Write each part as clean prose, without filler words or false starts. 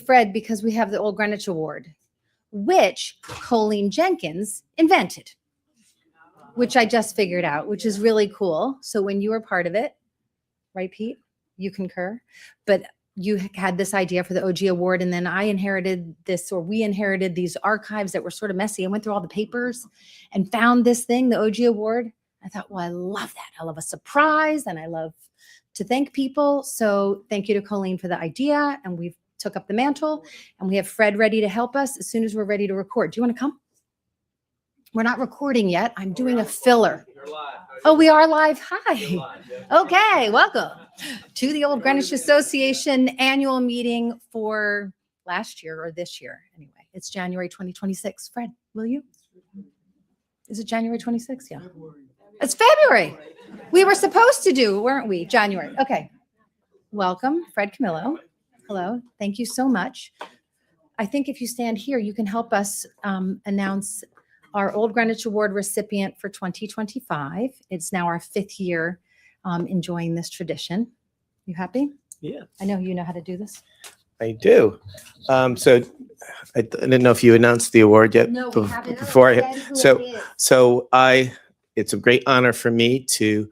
Fred because we have the Old Greenwich Award, which Coline Jenkins invented, which I just figured out, which is really cool. So when you were part of it, right, Pete? You concur? But you had this idea for the OG Award, and then I inherited this, or we inherited these archives that were sort of messy. I went through all the papers and found this thing, the OG Award. I thought, well, I love that. I love a surprise, and I love to thank people. So thank you to Coline for the idea, and we've took up the mantle, and we have Fred ready to help us as soon as we're ready to record. Do you want to come? We're not recording yet. I'm doing a filler. Oh, we are live. Hi. Okay, welcome to the Old Greenwich Association annual meeting for last year, or this year. Anyway, it's January 2026. Fred, will you? Is it January 26th? Yeah. It's February. We were supposed to do, weren't we? January. Okay. Welcome, Fred Camillo. Hello. Thank you so much. I think if you stand here, you can help us announce our Old Greenwich Award recipient for 2025. It's now our 5th year enjoying this tradition. You happy? Yeah. I know you know how to do this. I do. So I didn't know if you announced the award yet. No, we haven't. Before I it's a great honor for me to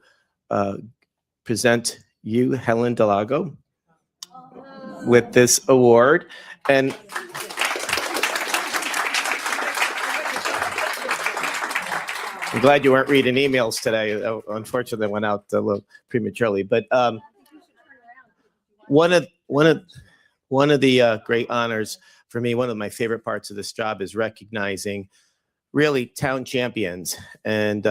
present you, Helen DeLago, with this award. And I'm glad you weren't reading emails today. Unfortunately, they went out a little prematurely. But one of the great honors for me, one of my favorite parts of this job is recognizing really town champions. And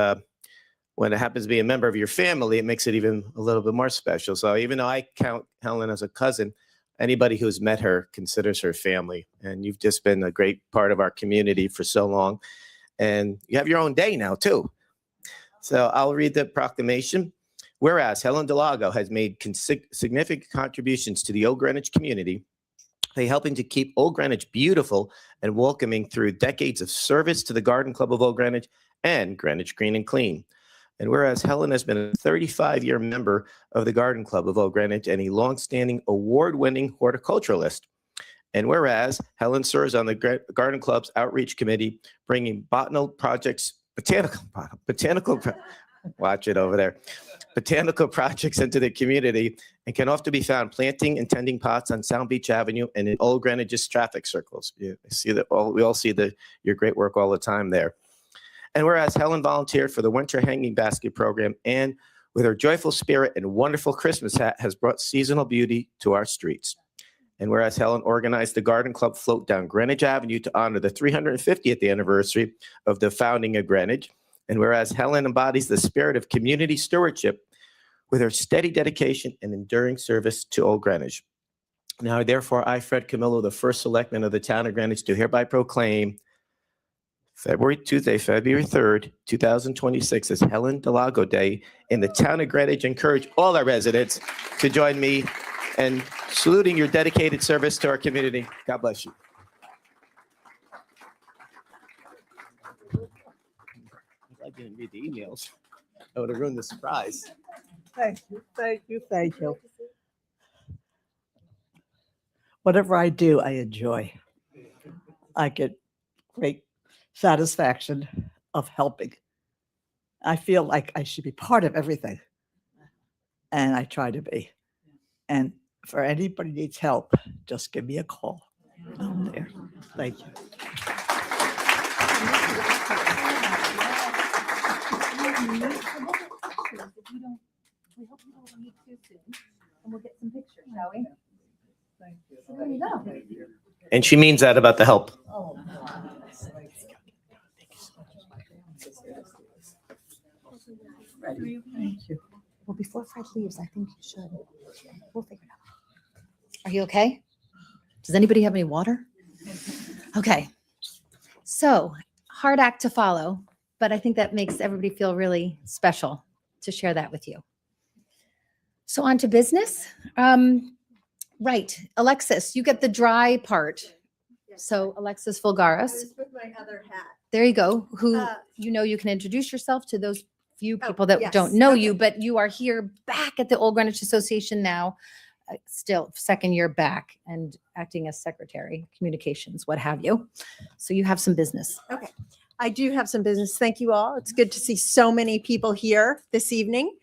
when it happens to be a member of your family, it makes it even a little bit more special. So even though I count Helen as a cousin, anybody who's met her considers her family. And you've just been a great part of our community for so long. And you have your own day now, too. So I'll read the proclamation. Whereas Helen DeLago has made significant contributions to the Old Greenwich community by helping to keep Old Greenwich beautiful and welcoming through decades of service to the Garden Club of Old Greenwich and Greenwich Green and Clean. And whereas Helen has been a 35-year member of the Garden Club of Old Greenwich and a longstanding award-winning horticulturalist. And whereas Helen serves on the Garden Club's outreach committee, bringing botanical projects into the community, and can often be found planting and tending pots on Sound Beach Avenue and in Old Greenwich's traffic circles. We all see your great work all the time there. And whereas Helen volunteered for the Winter Hanging Basket Program, and with her joyful spirit and wonderful Christmas hat has brought seasonal beauty to our streets. And whereas Helen organized the Garden Club float down Greenwich Avenue to honor the 350th anniversary of the founding of Greenwich. And whereas Helen embodies the spirit of community stewardship with her steady dedication and enduring service to Old Greenwich. Now, therefore, I, Fred Camillo, the first selectman of the town of Greenwich, do hereby proclaim Tuesday, February 3rd, 2026 as Helen DeLago Day in the town of Greenwich. Encourage all our residents to join me in saluting your dedicated service to our community. God bless you. I didn't read the emails. I would have ruined the surprise. Thank you. Whatever I do, I enjoy. I get great satisfaction of helping. I feel like I should be part of everything. And I try to be. And for anybody who needs help, just give me a call. I'm there. Thank you. We hope you don't need too soon, and we'll get some pictures, shall we? Thank you. So there you go. And she means that about the help. Oh, Thank you. well, before Fred leaves, I think you should. We'll figure it out. Are you okay? Does anybody have any water? Okay. So, hard act to follow, but I think that makes everybody feel really special to share that with you. So on to business. Right, Alexis, you get the dry part. So Alexis Vulgaris. With my other hat. There you go. Who you can introduce yourself to those few people that yes. don't know Okay. you, but you are here back at the Old Greenwich Association now still second year back and acting as secretary, communications, what have you. So you have some business. Okay, I do have some business. Thank you all. It's good to see so many people here this evening.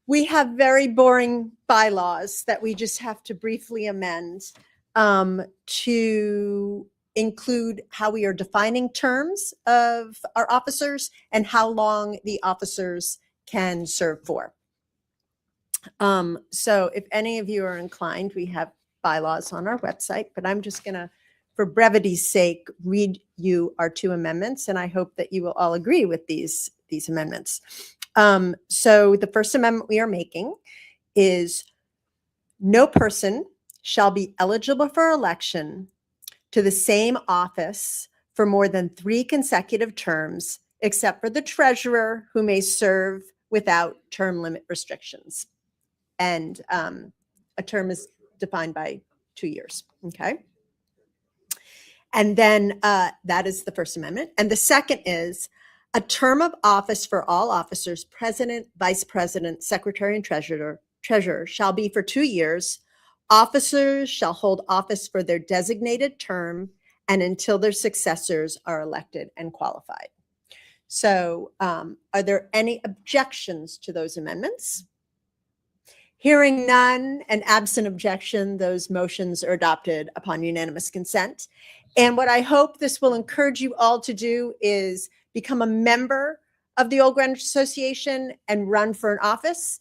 We have very boring bylaws that we just have to briefly amend to include how we are defining terms of our officers and how long the officers can serve for. So if any of you are inclined, we have bylaws on our website, but I'm just going to, for brevity's sake, read you our two amendments, and I hope that you will all agree with these amendments. So the first amendment we are making is no person shall be eligible for election to the same office for more than 3 consecutive terms, except for the treasurer, who may serve without term limit restrictions. And a term is defined by 2 years. Okay. And then that is the First Amendment. And the second is a term of office for all officers, president, vice president, secretary, and treasurer shall be for 2 years. Officers shall hold office for their designated term and until their successors are elected and qualified. So are there any objections to those amendments? Hearing none and absent objection, those motions are adopted upon unanimous consent. And what I hope this will encourage you all to do is become a member of the Old Greenwich Association and run for an office.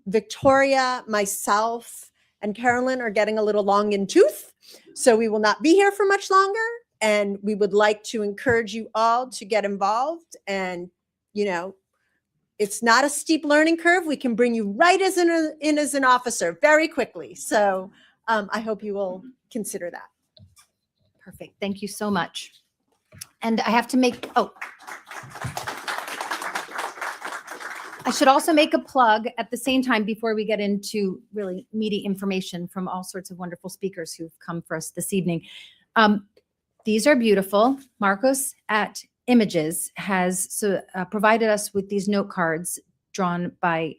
Victoria, myself, and Carolyn are getting a little long in tooth, so we will not be here for much longer. And we would like to encourage you all to get involved. And, you know, it's not a steep learning curve. We can bring you right in as an officer very quickly. So I hope you will consider that. Perfect. Thank you so much. And I have to make, I should also make a plug at the same time before we get into really meaty information from all sorts of wonderful speakers who've come for us this evening. These are beautiful. Marcos at Images has provided us with these note cards drawn by,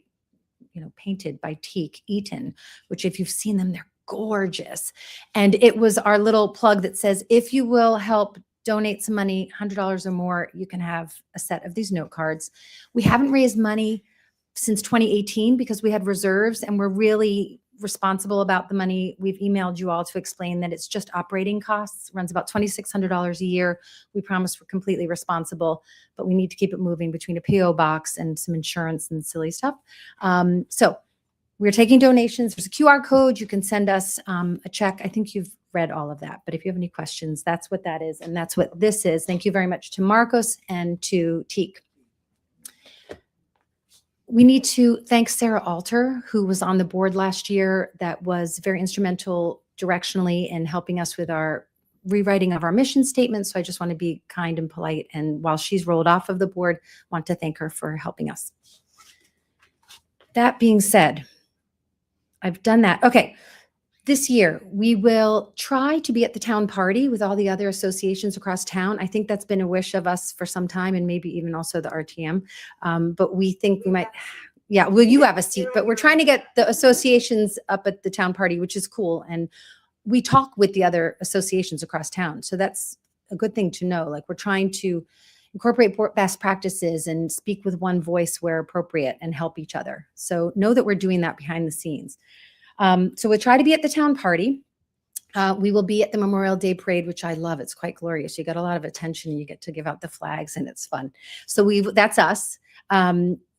painted by Teak Eaton, which if you've seen them, they're gorgeous. And it was our little plug that says, if you will help donate some money, $100 or more, you can have a set of these note cards. We haven't raised money since 2018 because we had reserves, and we're really responsible about the money. We've emailed you all to explain that it's just operating costs, runs about $2,600 a year. We promise we're completely responsible, but we need to keep it moving between a PO box and some insurance and silly stuff. So we're taking donations. There's a QR code. You can send us a check. I think you've read all of that, but if you have any questions, that's what that is. And that's what this is. Thank you very much to Marcos and to Teak. We need to thank Sarah Alter, who was on the board last year, that was very instrumental directionally in helping us with our rewriting of our mission statement. So I just want to be kind and polite. And while she's rolled off of the board, want to thank her for helping us. That being said, I've done that. Okay. This year, we will try to be at the town party with all the other associations across town. I think that's been a wish of us for some time, and maybe even also the RTM. But we think we might, yeah, well, you have a seat, but we're trying to get the associations up at the town party, which is cool. And we talk with the other associations across town. So that's a good thing to know. Like, we're trying to incorporate best practices and speak with one voice where appropriate and help each other. So know that we're doing that behind the scenes. So we'll try to be at the town party. We will be at the Memorial Day Parade, which I love. It's quite glorious. You get a lot of attention. You get to give out the flags, and it's fun. So that's us.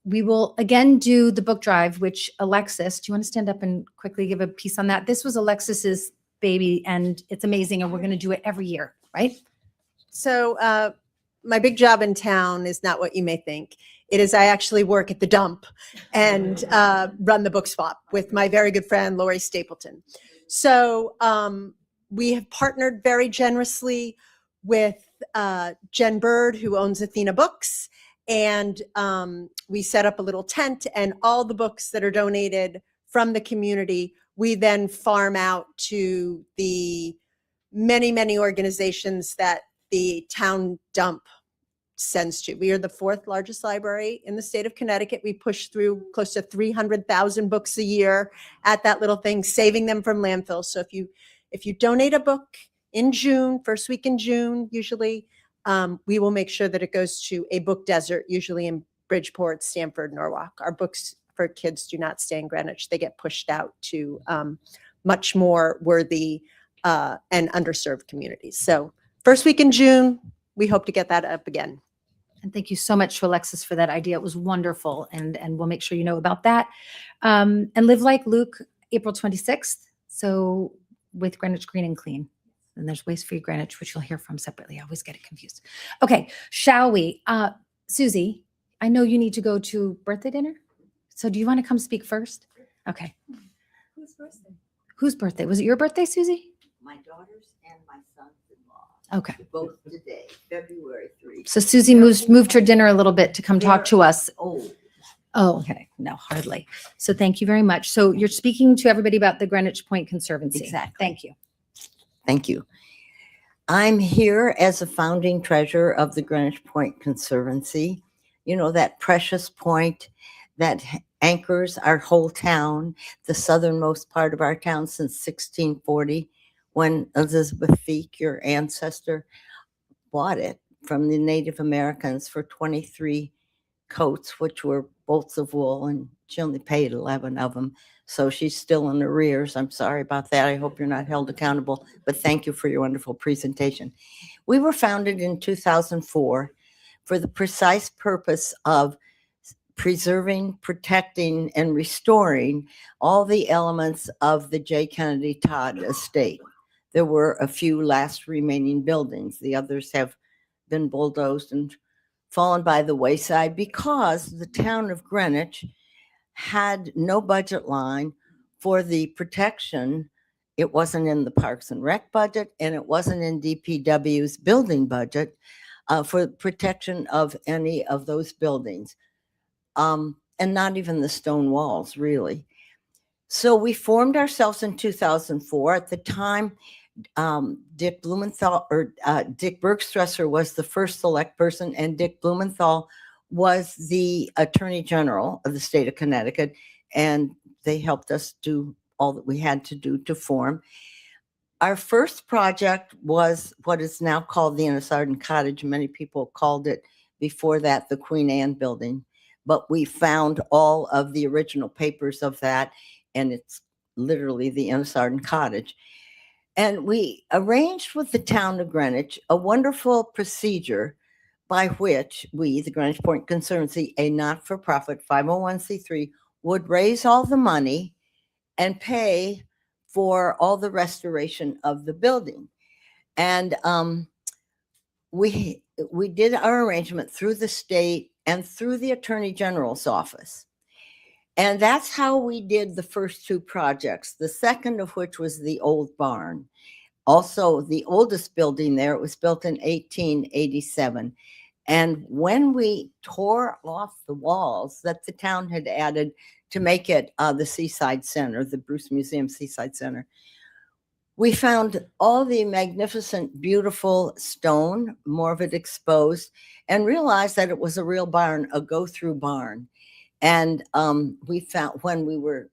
We will again do the book drive, which Alexis, do you want to stand up and quickly give a piece on that? This was Alexis's baby, and it's amazing. And we're going to do it every year, right? So my big job in town is not what you may think. It is, I actually work at the dump and run the book swap with my very good friend, Lori Stapleton. So we have partnered very generously with Jen Bird, who owns Athena Books. And we set up a little tent, and all the books that are donated from the community, we then farm out to the many, many organizations that the town dump sends to. We are the fourth largest library in the state of Connecticut. We push through close to 300,000 books a year at that little thing, saving them from landfill. So if you donate a book in June, first week in June, usually, we will make sure that it goes to a book desert, usually in Bridgeport, Stamford, Norwalk. Our books for kids do not stay in Greenwich. They get pushed out to much more worthy and underserved communities. So first week in June, we hope to get that up again. And thank you so much to Alexis for that idea. It was wonderful. And we'll make sure you know about that. And Live Like Luke, April 26th. So with Greenwich Green and Clean. And there's Waste Free Greenwich, which you'll hear from separately. I always get it confused. Okay, shall we? Susie, I know you need to go to birthday dinner. So do you want to come speak first? Okay. Whose birthday? Whose birthday? Was it your birthday, Susie? My daughter's and my son's-in-law. Okay. Both today, February 3. So Susie moved her dinner a little bit to come talk to us. Oh, Oh, okay. No, hardly. So thank you very much. So you're speaking to everybody about the Greenwich Point Conservancy. Exactly. Thank you. thank you. I'm here as a founding treasurer of the Greenwich Point Conservancy. You know, that precious point that anchors our whole town, the southernmost part of our town since 1640, when Elizabeth Feek, your ancestor, bought it from the Native Americans for 23 coats, which were bolts of wool, and she only paid 11 of them. So she's still in arrears. I'm sorry about that. I hope you're not held accountable, but thank you for your wonderful presentation. We were founded in 2004 for the precise purpose of preserving, protecting, and restoring all the elements of the J. Kennedy Todd estate. There were a few last remaining buildings. The others have been bulldozed and fallen by the wayside because the town of Greenwich had no budget line for the protection. It wasn't in the Parks and Rec budget, and it wasn't in DPW's building budget for protection of any of those buildings, and not even the stone walls, really. So we formed ourselves in 2004. At the time, Dick Blumenthal or Dick Bergstresser was the first select person, and Dick Blumenthal was the Attorney General of the state of Connecticut, and they helped us do all that we had to do to form. Our first project was what is now called the Innisarden Cottage. Many people called it before that the Queen Anne building, but we found all of the original papers of that, and it's literally the Innisarden Cottage. And we arranged with the town of Greenwich a wonderful procedure by which we, the Greenwich Point Conservancy, a not-for-profit 501c3, would raise all the money and pay for all the restoration of the building. And we did our arrangement through the state and through the Attorney General's office. And that's how we did the first two projects, the second of which was the old barn. Also, the oldest building there, it was built in 1887. And when we tore off the walls that the town had added to make it the Seaside Center, the Bruce Museum Seaside Center, we found all the magnificent, beautiful stone, more of it exposed, and realized that it was a real barn, a go-through barn. And we found, when we were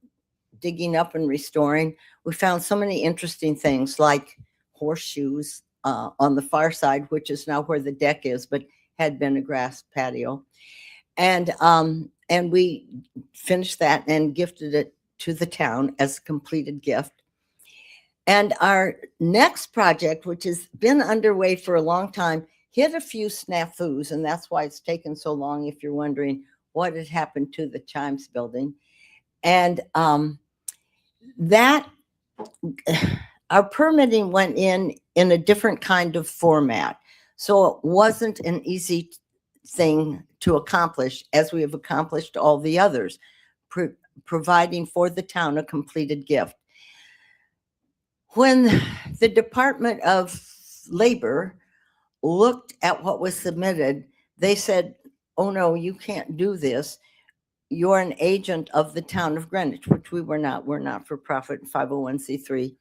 digging up and restoring, we found so many interesting things like horseshoes on the far side, which is now where the deck is, but had been a grass patio. And we finished that and gifted it to the town as a completed gift. And our next project, which has been underway for a long time, hit a few snafus, and that's why it's taken so long, if you're wondering what had happened to the Chimes building. And that our permitting went in a different kind of format. So it wasn't an easy thing to accomplish, as we have accomplished all the others, providing for the town a completed gift. When the Department of Labor looked at what was submitted, they said, oh no, you can't do this. You're an agent of the town of Greenwich, which we were not. We're not for profit 501c3.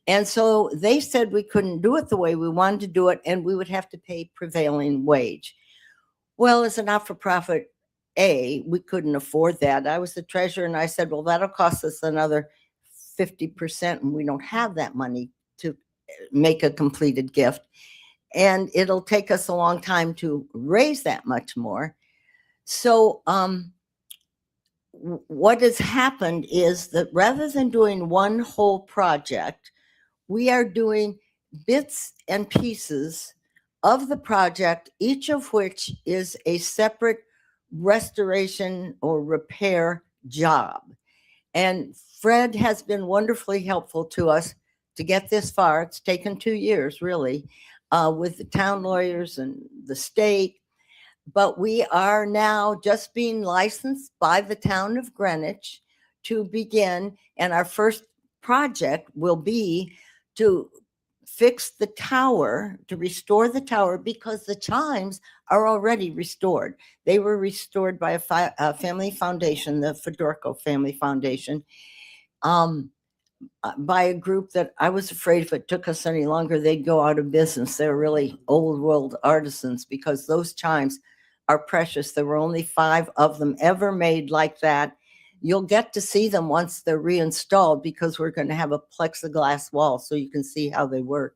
And so they said we couldn't do it the way we wanted to do it, and we would have to pay prevailing wage. Well, as a not-for-profit, we couldn't afford that. I was the treasurer and I said, well, that'll cost us another 50% and we don't have that money to make a completed gift. And it'll take us a long time to raise that much more. So what has happened is that rather than doing one whole project, we are doing bits and pieces of the project, each of which is a separate restoration or repair job. And Fred has been wonderfully helpful to us to get this far. It's taken 2 years, really, with the town lawyers and the state. But we are now just being licensed by the town of Greenwich to begin. And our first project will be to fix the tower, to restore the tower, because the chimes are already restored. They were restored by a family foundation, the Fedorko Family Foundation, by a group that I was afraid if it took us any longer, they'd go out of business. They're really old world artisans because those chimes are precious. There were only 5 of them ever made like that. You'll get to see them once they're reinstalled because we're going to have a plexiglass wall so you can see how they work.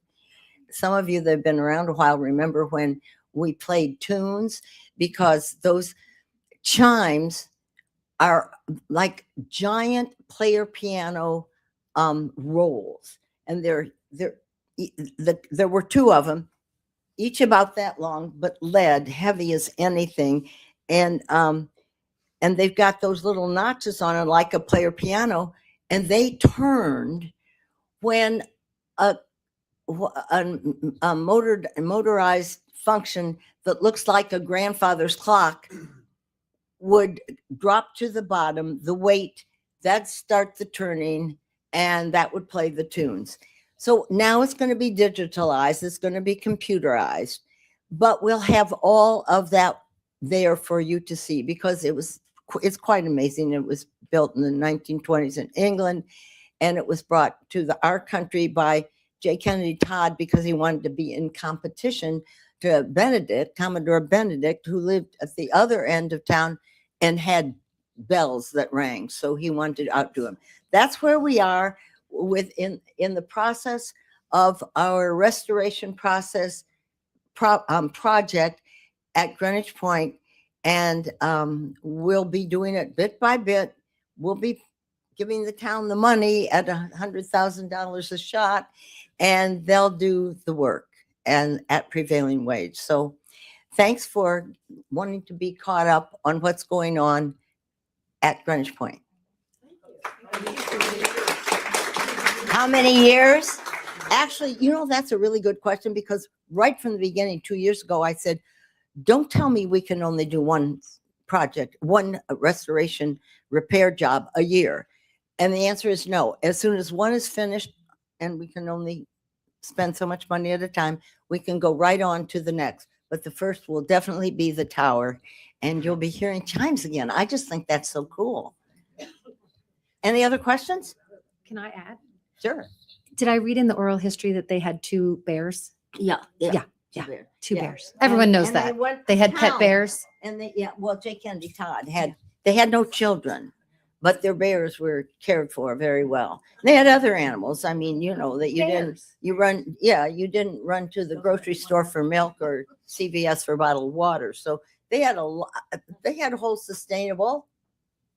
Some of you that have been around a while remember when we played tunes, because those chimes are like giant player piano rolls. And there were 2 of them, each about that long, but lead, heavy as anything. And they've got those little notches on it like a player piano. And they turned when a motorized function that looks like a grandfather's clock would drop to the bottom, the weight, that'd start the turning, and that would play the tunes. So now it's going to be digitalized, it's going to be computerized, but we'll have all of that there for you to see, because it's quite amazing. It was built in the 1920s in England, and it was brought to our country by J. Kennedy Todd because he wanted to be in competition to Commodore Benedict, who lived at the other end of town and had bells that rang. So he wanted to outdo him. That's where we are in the process of our restoration process project at Greenwich Point. And we'll be doing it bit by bit. We'll be giving the town the money at $100,000 a shot, and they'll do the work and at prevailing wage. So thanks for wanting to be caught up on what's going on at Greenwich Point. How many years? Actually, that's a really good question, because right from the beginning, 2 years ago, I said, don't tell me we can only do one project, one restoration repair job a year. And the answer is no. As soon as one is finished, and we can only spend so much money at a time, we can go right on to the next. But the first will definitely be the tower, and you'll be hearing chimes again. I just think that's so cool. Any other questions? Can I add? Sure. Did I read in the oral history that they had 2 bears? Yeah. Yeah. Two Yeah. bears. Everyone knows And that. They had pet town, bears. And J. Kennedy Todd they had no children, but their bears were cared for very well. They had other animals. I mean, that you didn't run to the grocery store for milk or CVS for bottled water. So they had a whole sustainable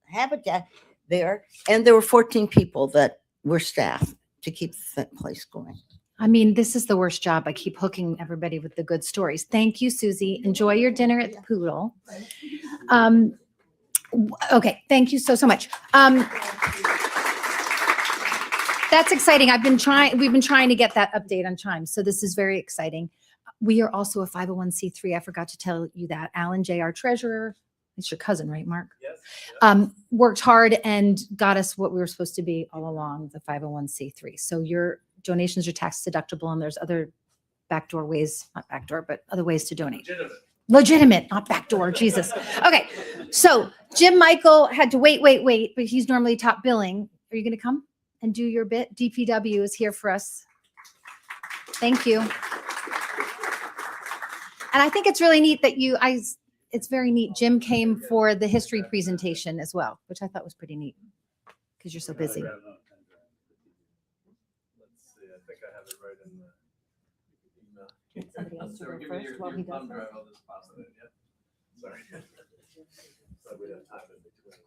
habitat there. And there were 14 people that were staff to keep the place going. I mean, this is the worst job. I keep hooking everybody with the good stories. Thank you, Susie. Enjoy your dinner at the Poodle. Okay, thank you so much. That's exciting. We've been trying to get that update on chimes. So this is very exciting. We are also a 501c3. I forgot to tell you that. Alan J., our treasurer, it's your cousin, right, Mark? Yes. Worked hard and got us what we were supposed to be all along, the 501c3. So your donations are tax deductible, and there's other backdoor ways, not backdoor, but other ways to donate. Legitimate, not backdoor, Jesus. Okay, so Jim Michael had to wait, but he's normally top billing. Are you going to come and do your bit? DPW is here for us. Thank you. And I think it's really neat that it's very neat. Jim came for the history presentation as well, which I thought was pretty neat because you're so busy. Let's see, I think I have it right in the email. Somebody else to Sure, go give me first while he does thumb that. drive, I'll just pass it in, yeah. Sorry. So we have time in between.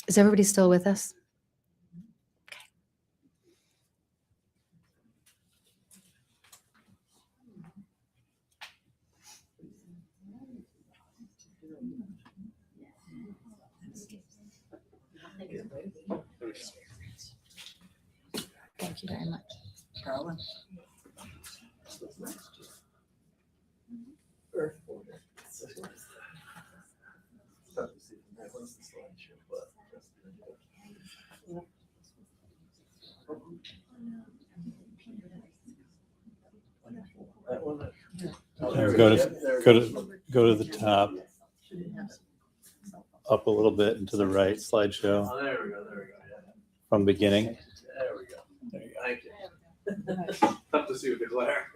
Is everybody still with us? Thank you very much. There, go to the top. Up a little bit and to the right, slideshow Oh, there we go, yeah. from beginning. There we go. There you go. Thank you. Tough to see with the glare.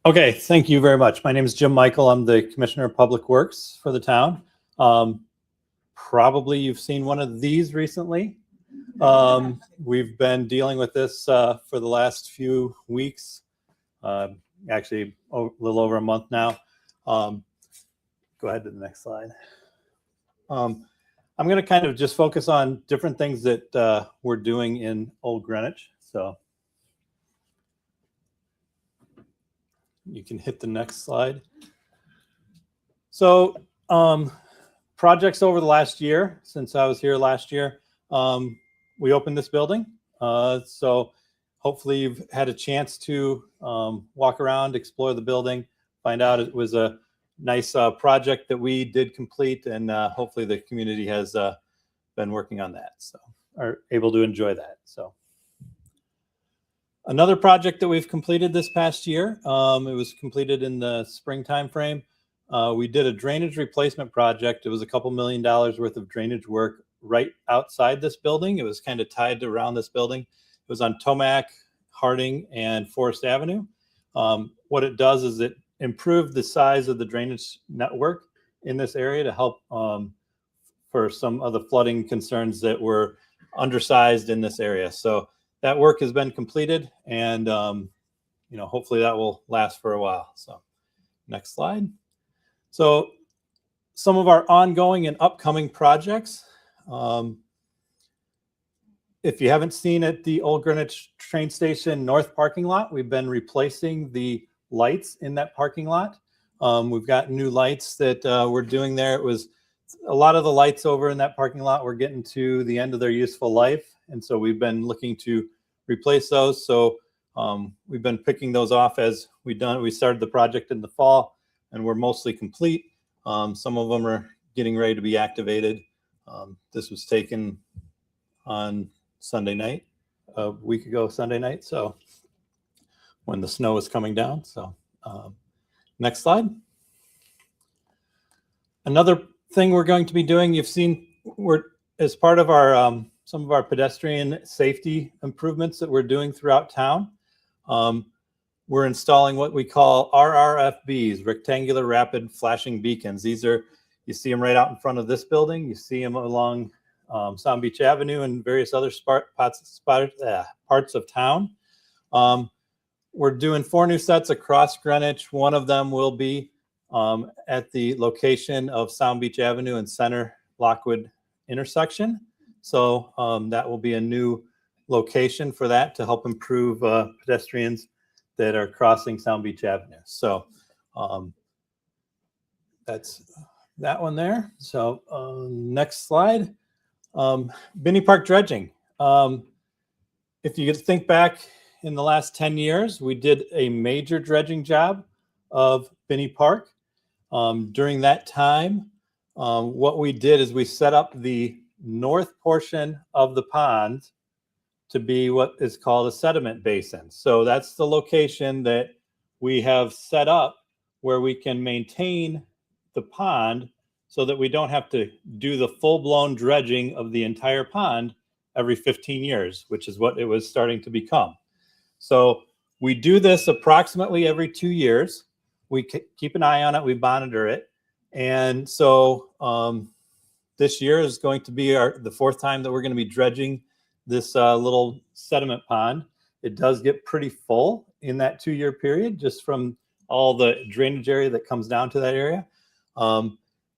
Okay, thank you very much. My name is Jim Michael. I'm the Commissioner of Public Works for the town. Probably you've seen one of these recently. We've been dealing with this for the last few weeks, actually a little over a month now. Go ahead to the next slide. I'm going to kind of just focus on different things that we're doing in Old Greenwich. So you can hit the next slide. So projects over the last year, since I was here last year, we opened this building. So hopefully you've had a chance to walk around, explore the building, find out it was a nice project that we did complete, and hopefully the community has been working on that, so are able to enjoy that. So another project that we've completed this past year, it was completed in the spring time frame. We did a drainage replacement project. It was a couple $1 million worth of drainage work right outside this building. It was kind of tied around this building. It was on Tomac, Harding, and Forest Avenue. What it does is it improved the size of the drainage network in this area to help for some of the flooding concerns that were undersized in this area. So that work has been completed, and hopefully that will last for a while. So next slide. So some of our ongoing and upcoming projects. If you haven't seen it, the Old Greenwich train station north parking lot, we've been replacing the lights in that parking lot. We've got new lights that we're doing there. It was a lot of the lights over in that parking lot were getting to the end of their useful life, and so we've been looking to replace those. So we've been picking those off as we started the project in the fall, and we're mostly complete. Some of them are getting ready to be activated. This was taken on Sunday night, a week ago Sunday night, so when the snow was coming down. So next slide. Another thing we're going to be doing, you've seen, we're as part of our some of our pedestrian safety improvements that we're doing throughout town. We're installing what we call RRFBs, rectangular rapid flashing beacons. These are, you see them right out in front of this building. You see them along Sound Beach Avenue and various other parts of town. We're doing 4 new sets across Greenwich. One of them will be at the location of Sound Beach Avenue and Center Lockwood intersection. So that will be a new location for that to help improve pedestrians that are crossing Sound Beach Avenue. So that's that one there. So next slide. Binney Park dredging. If you could think back in the last 10 years, we did a major dredging job of Binney Park. During that time, what we did is we set up the north portion of the pond to be what is called a sediment basin. So that's the location that we have set up where we can maintain the pond so that we don't have to do the full-blown dredging of the entire pond every 15 years, which is what it was starting to become. So we do this approximately every 2 years. we keep an eye on it, we monitor it. And so this year is going to be the fourth time that we're going to be dredging this little sediment pond. It does get pretty full in that 2-year period, just from all the drainage area that comes down to that area.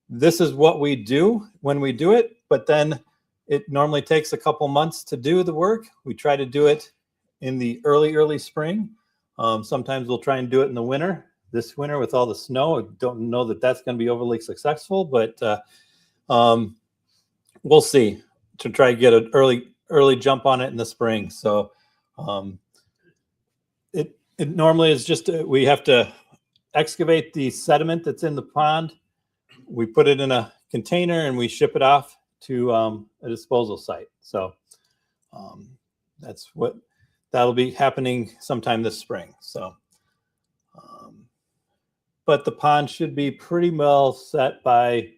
This is what we do when we do it, but then it normally takes a couple months to do the work. We try to do it in the early spring. Sometimes we'll try and do it in the winter. This winter with all the snow, I don't know that that's going to be overly successful, but we'll see, to try to get an early jump on it in the spring. So it normally is just, we have to excavate the sediment that's in the pond. We put it in a container and we ship it off to a disposal site. So that'll be happening sometime this spring. So, but the pond should be pretty well set by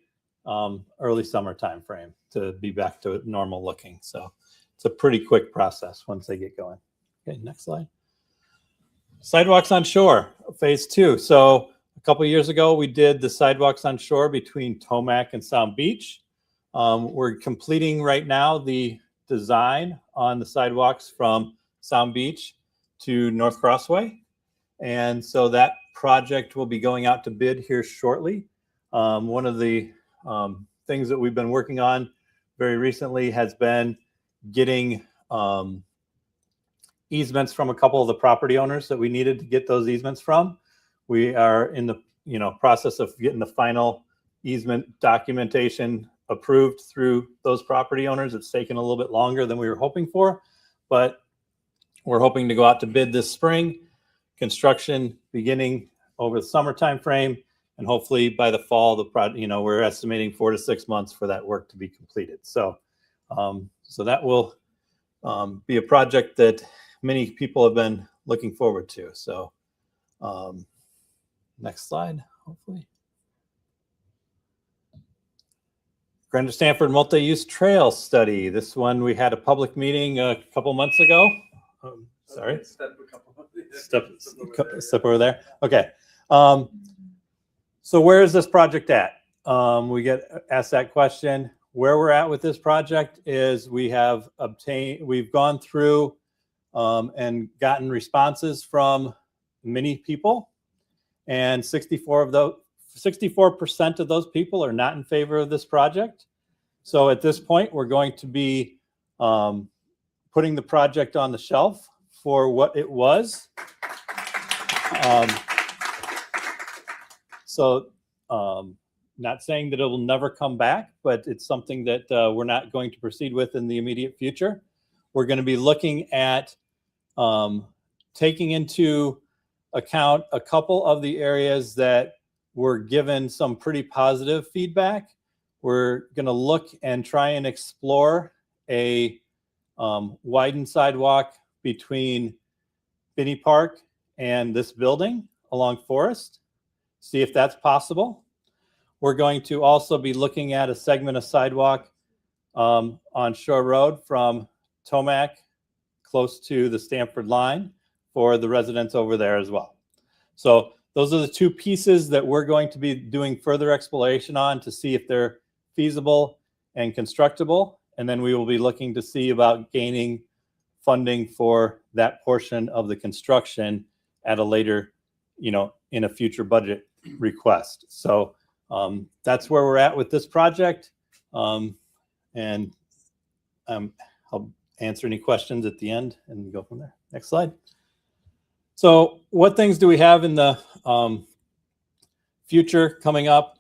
early summer time frame to be back to normal looking. So it's a pretty quick process once they get going. Okay, next slide. Sidewalks on shore, phase 2. So a couple of years ago, we did the sidewalks on shore between Tomac and Sound Beach. We're completing right now the design on the sidewalks from Sound Beach to North Crossway. And so that project will be going out to bid here shortly. One of the things that we've been working on very recently has been getting easements from a couple of the property owners that we needed to get those easements from. We are in the process of getting the final easement documentation approved through those property owners. It's taken a little bit longer than we were hoping for, but we're hoping to go out to bid this spring. Construction beginning over the summer time frame, and hopefully by the fall, the project, we're estimating 4 to 6 months for that work to be completed. So, so that will be a project that many people have been looking forward to. So, next slide, hopefully. Greenwich Stanford Multi-Use Trail Study. This one we had a public meeting a couple months ago. Sorry. Step over there. Okay. So where is this project at? We get asked that question. Where we're at with this project is we've gone through and gotten responses from many people, and 64% of those people are not in favor of this project. So at this point, we're going to be putting the project on the shelf for what it was. Not saying that it will never come back, but it's something that we're not going to proceed with in the immediate future. We're going to be looking at taking into account a couple of the areas that were given some pretty positive feedback. We're going to look and try and explore a widened sidewalk between Binney Park and this building along Forest, see if that's possible. We're going to also be looking at a segment of sidewalk on Shore Road from Tomac close to the Stamford line for the residents over there as well. So those are the two pieces that we're going to be doing further exploration on to see if they're feasible and constructible. And then we will be looking to see about gaining funding for that portion of the construction at a later, in a future budget request. So that's where we're at with this project. And I'll answer any questions at the end and go from there. Next slide. So what things do we have in the future coming up?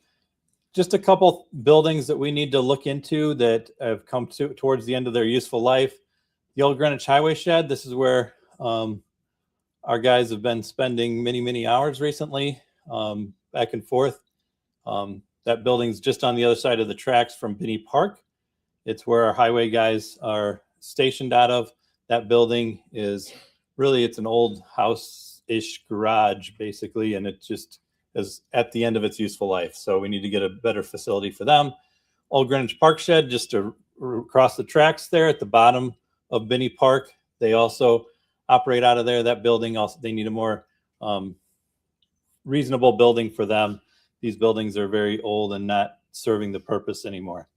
Just a couple buildings that we need to look into that have come towards the end of their useful life. The Old Greenwich Highway Shed. This is where our guys have been spending many, many hours recently, back and forth. That building's just on the other side of the tracks from Binney Park. It's where our highway guys are stationed out of. That building is really, it's an old house-ish garage, basically, and it just is at the end of its useful life. So we need to get a better facility for them. Old Greenwich Park Shed, just across the tracks there at the bottom of Binney Park. They also operate out of there. That building also, they need a more reasonable building for them. These buildings are very old and not serving the purpose anymore.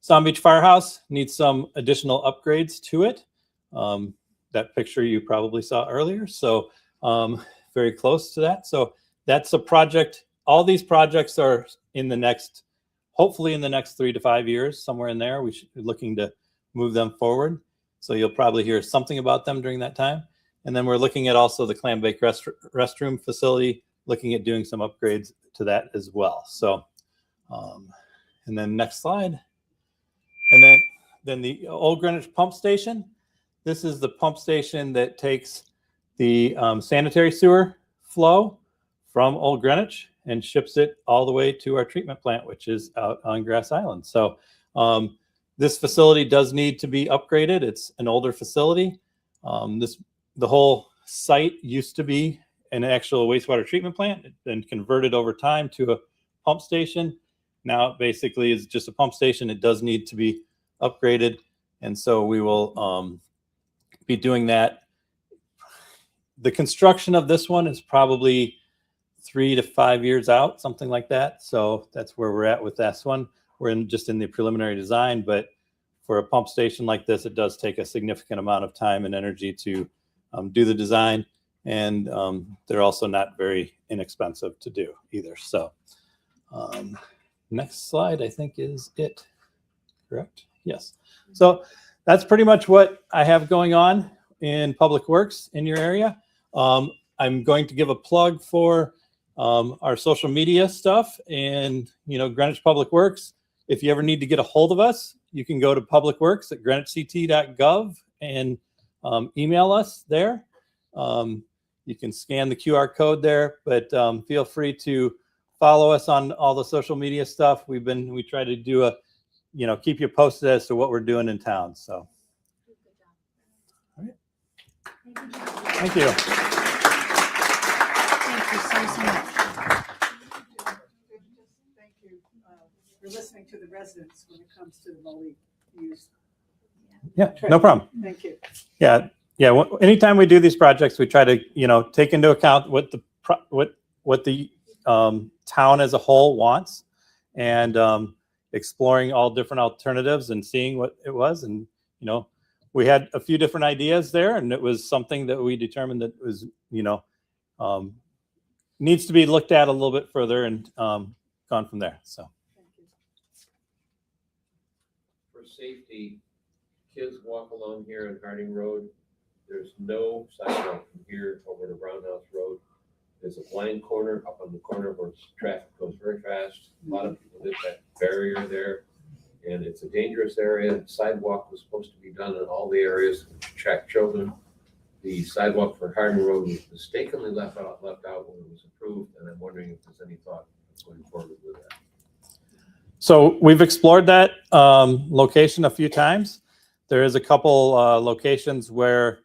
Sound Beach Firehouse needs some additional upgrades to it. That picture you probably saw earlier. So very close to that. So that's a project. All these projects are in the next, hopefully in the next 3 to 5 years, somewhere in there. We should be looking to move them forward. So you'll probably hear something about them during that time. And then we're looking at also the Clam Bake restroom facility, looking at doing some upgrades to that as well. So, and then next slide. And then the Old Greenwich pump station. This is the pump station that takes the sanitary sewer flow from Old Greenwich and ships it all the way to our treatment plant, which is out on Grass Island. So this facility does need to be upgraded. It's an older facility. The whole site used to be an actual wastewater treatment plant. It's been converted over time to a pump station. Now it basically is just a pump station. It does need to be upgraded. And so we will be doing that. The construction of this one is probably 3 to 5 years out, something like that. So that's where we're at with this one. We're just in the preliminary design, but for a pump station like this, it does take a significant amount of time and energy to do the design. And they're also not very inexpensive to do either. So next slide, I think, is it. Correct? Yes. So that's pretty much what I have going on in Public Works in your area. I'm going to give a plug for our social media stuff and, Greenwich Public Works. If you ever need to get a hold of us, you can go to publicworks@greenwichct.gov and email us there. You can scan the QR code there, but feel free to follow us on all the social media stuff. We try to do keep you posted as to what we're doing in town. So, all right. Thank you. Thank you so much. Thank you for listening to the residents when it comes to the multi-use. Yeah, no problem. Thank you. Yeah. Anytime we do these projects, we try to, take into account what the town as a whole wants, and exploring all different alternatives and seeing what it was. And we had a few different ideas there, and it was something that we determined that was, needs to be looked at a little bit further, and gone from there. So. For safety, kids walk along here on Harding Road. There's no sidewalk from here over to Roundhouse Road. There's a blind corner up on the corner where traffic goes very fast. A lot of people hit that barrier there, and it's a dangerous area. The sidewalk was supposed to be done in all the areas to attract children. The sidewalk for Harding Road was mistakenly left out when it was approved, and I'm wondering if there's any thought going forward with that. So we've explored that location a few times. There is a couple locations where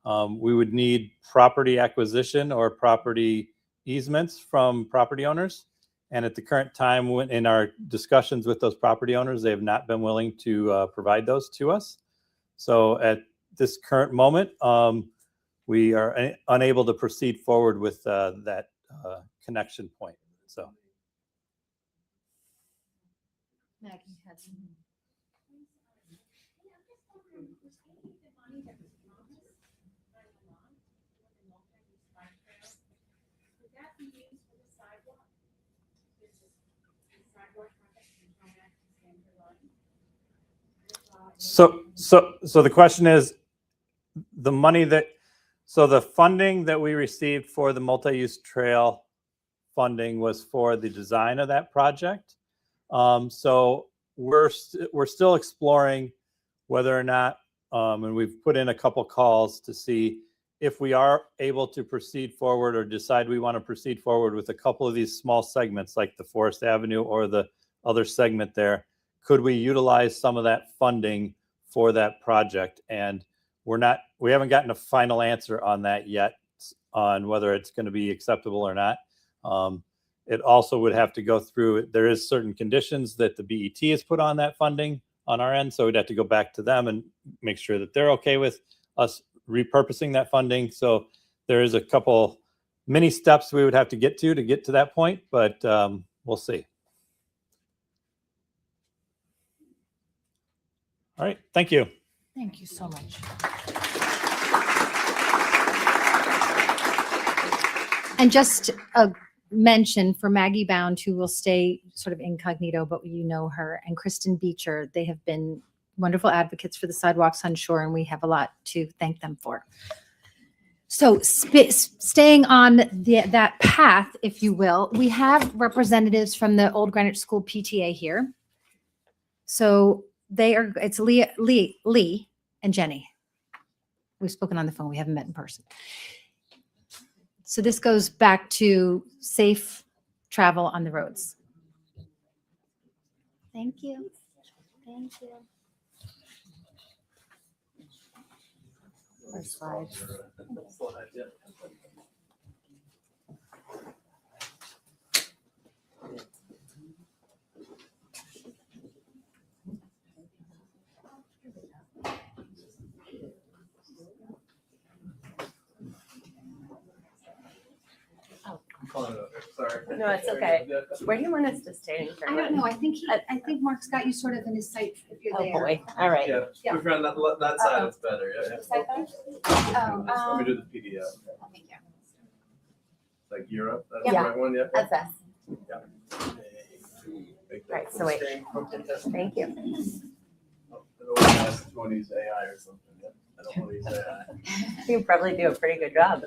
we would need property acquisition or property easements from property owners. And at the current time, in our discussions with those property owners, they have not been willing to provide those to us. So at this current moment, we are unable to proceed forward with that connection point. So. Maggie had some. So the question is, the funding that we received for the multi-use trail funding was for the design of that project. So we're still exploring whether or not, and we've put in a couple calls to see if we are able to proceed forward or decide we want to proceed forward with a couple of these small segments like the Forest Avenue or the other segment there. Could we utilize some of that funding for that project? And we haven't gotten a final answer on that yet, on whether it's going to be acceptable or not. It also would have to go through, there is certain conditions that the BET has put on that funding on our end. So we'd have to go back to them and make sure that they're okay with us repurposing that funding. So there is a couple many steps we would have to get to that point, but we'll see. All right, thank you. Thank you so much. And just a mention for Maggie Bound, who will stay sort of incognito, but you know her, and Kristen Beecher. They have been wonderful advocates for the sidewalks on shore, and we have a lot to thank them for. So staying on that path, if you will, we have representatives from the Old Greenwich School PTA here. So it's Lee and Jenny. We've spoken on the phone. We haven't met in person. So this goes back to safe travel on the roads. Thank you. Thank you. First slide. No, it's okay. Where do you want us to stay? I don't know. I think Mark's got you sort of in his sight if you're Oh, there. boy. All right. Yeah, Yeah. if you're on that side, it's better. Yeah, This side though? yeah. Let me Oh, do the PDF. thank you. Like Europe, that's Yeah. the right one, yeah? That's us. Make that Right, so full wait. screen. Thank you. I don't want to ask if you want to use AI or something. Yeah. I don't want to use AI. You probably do a pretty good job.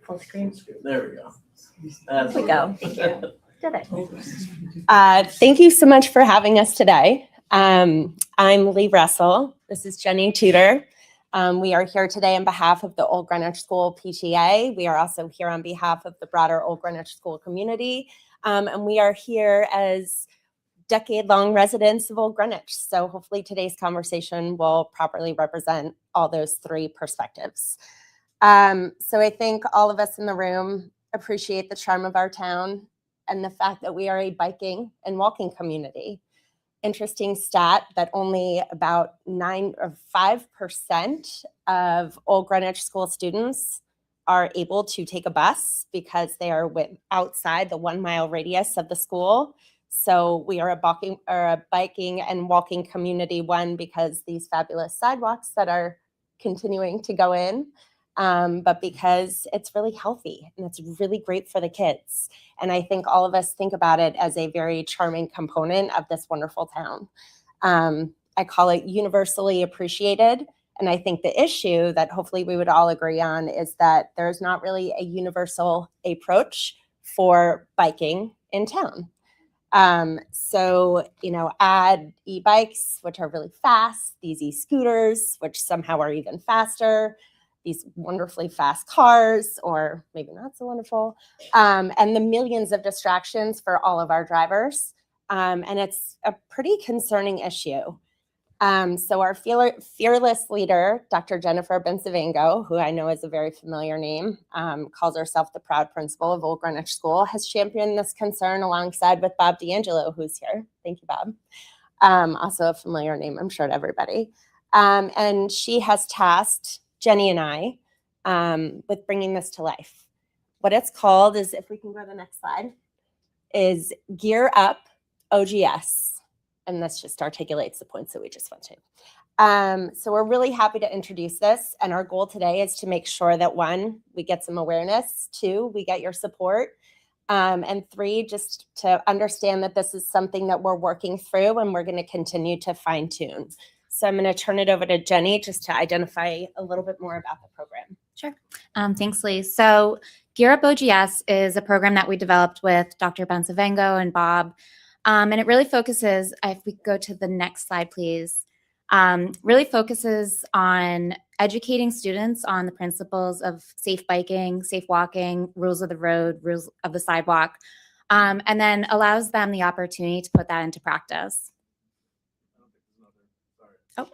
Full screen. There we go. There we go. Thank you. Did it. Thank you so much for having us today. I'm Lee Russell. This is Jenny Tooter. We are here today on behalf of the Old Greenwich School PTA. We are also here on behalf of the broader Old Greenwich School community. And we are here as decade-long residents of Old Greenwich. So hopefully today's conversation will properly represent all those three perspectives. So I think all of us in the room appreciate the charm of our town and the fact that we are a biking and walking community. Interesting stat that only about 9 or 5% of Old Greenwich School students are able to take a bus because they are outside the 1 mile radius of the school. So we are a biking and walking community, one, because these fabulous sidewalks that are continuing to go in, but because it's really healthy and it's really great for the kids. And I think all of us think about it as a very charming component of this wonderful town. I call it universally appreciated. And I think the issue that hopefully we would all agree on is that there's not really a universal approach for biking in town. So, add e-bikes, which are really fast, these e-scooters, which somehow are even faster, these wonderfully fast cars, or maybe not so wonderful, and the millions of distractions for all of our drivers. And it's a pretty concerning issue. So our fearless leader, Dr. Jennifer Bensavango, who I know is a very familiar name, calls herself the proud principal of Old Greenwich School, has championed this concern alongside with Bob D'Angelo, who's here. Thank you, Bob. Also a familiar name, I'm sure, to everybody. And she has tasked Jenny and I with bringing this to life. What it's called is, if we can go to the next slide, is Gear Up OGS. And this just articulates the points that we just went to. So we're really happy to introduce this. And our goal today is to make sure that 1, we get some awareness, 2, we get your support, and 3, just to understand that this is something that we're working through and we're going to continue to fine tune. So I'm going to turn it over to Jenny just to identify a little bit more about the program. Sure. Thanks, Lee. So Gear Up OGS is a program that we developed with Dr. Bensavango and Bob. And it really focuses, if we go to the next slide, please, really focuses on educating students on the principles of safe biking, safe walking, rules of the road, rules of the sidewalk, and then allows them the opportunity to put that into practice. Oh,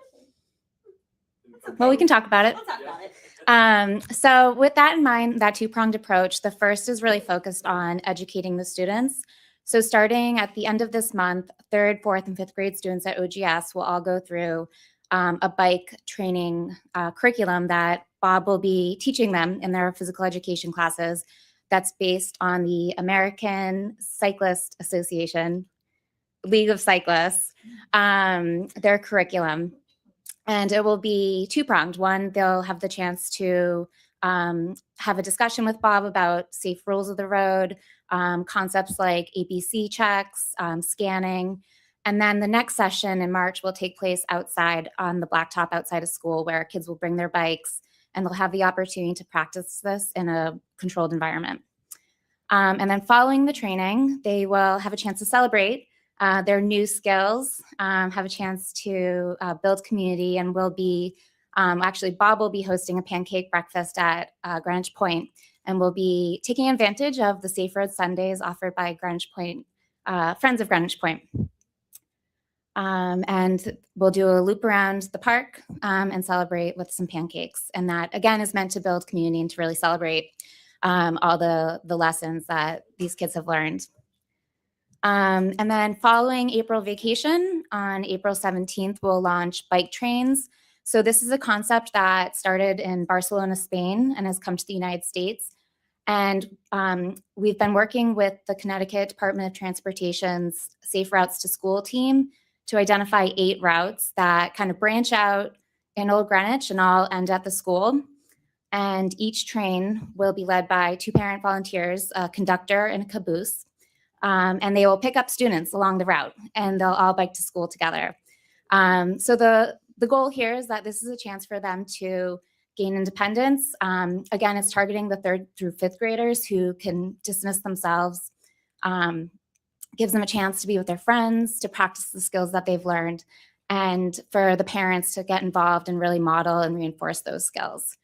well, we can talk about it. We'll talk about it. So with that in mind, that two-pronged approach, the first is really focused on educating the students. So starting at the end of this month, 3rd, 4th, and 5th grade students at OGS will all go through a bike training curriculum that Bob will be teaching them in their physical education classes. That's based on the American Cyclist Association, League of Cyclists, their curriculum. And it will be two-pronged. One, they'll have the chance to have a discussion with Bob about safe rules of the road, concepts like ABC checks, scanning. And then the next session in March will take place outside on the blacktop outside of school, where kids will bring their bikes and they'll have the opportunity to practice this in a controlled environment. And then following the training, they will have a chance to celebrate their new skills, have a chance to build community, and will be, actually Bob will be hosting a pancake breakfast at Greenwich Point, and will be taking advantage of the Safe Road Sundays offered by Greenwich Point, Friends of Greenwich Point. And we'll do a loop around the park and celebrate with some pancakes. And that, again, is meant to build community and to really celebrate all the lessons that these kids have learned. And then following April vacation, on April 17th, we'll launch bike trains. So this is a concept that started in Barcelona, Spain, and has come to the United States. And we've been working with the Connecticut Department of Transportation's Safe Routes to School team to identify 8 routes that kind of branch out in Old Greenwich and all end at the school. And each train will be led by 2 parent volunteers, a conductor and a caboose. And they will pick up students along the route, and they'll all bike to school together. So the goal here is that this is a chance for them to gain independence. Again, it's targeting the 3rd through 5th graders who can dismiss themselves, gives them a chance to be with their friends, to practice the skills that they've learned, and for the parents to get involved and really model and reinforce those skills.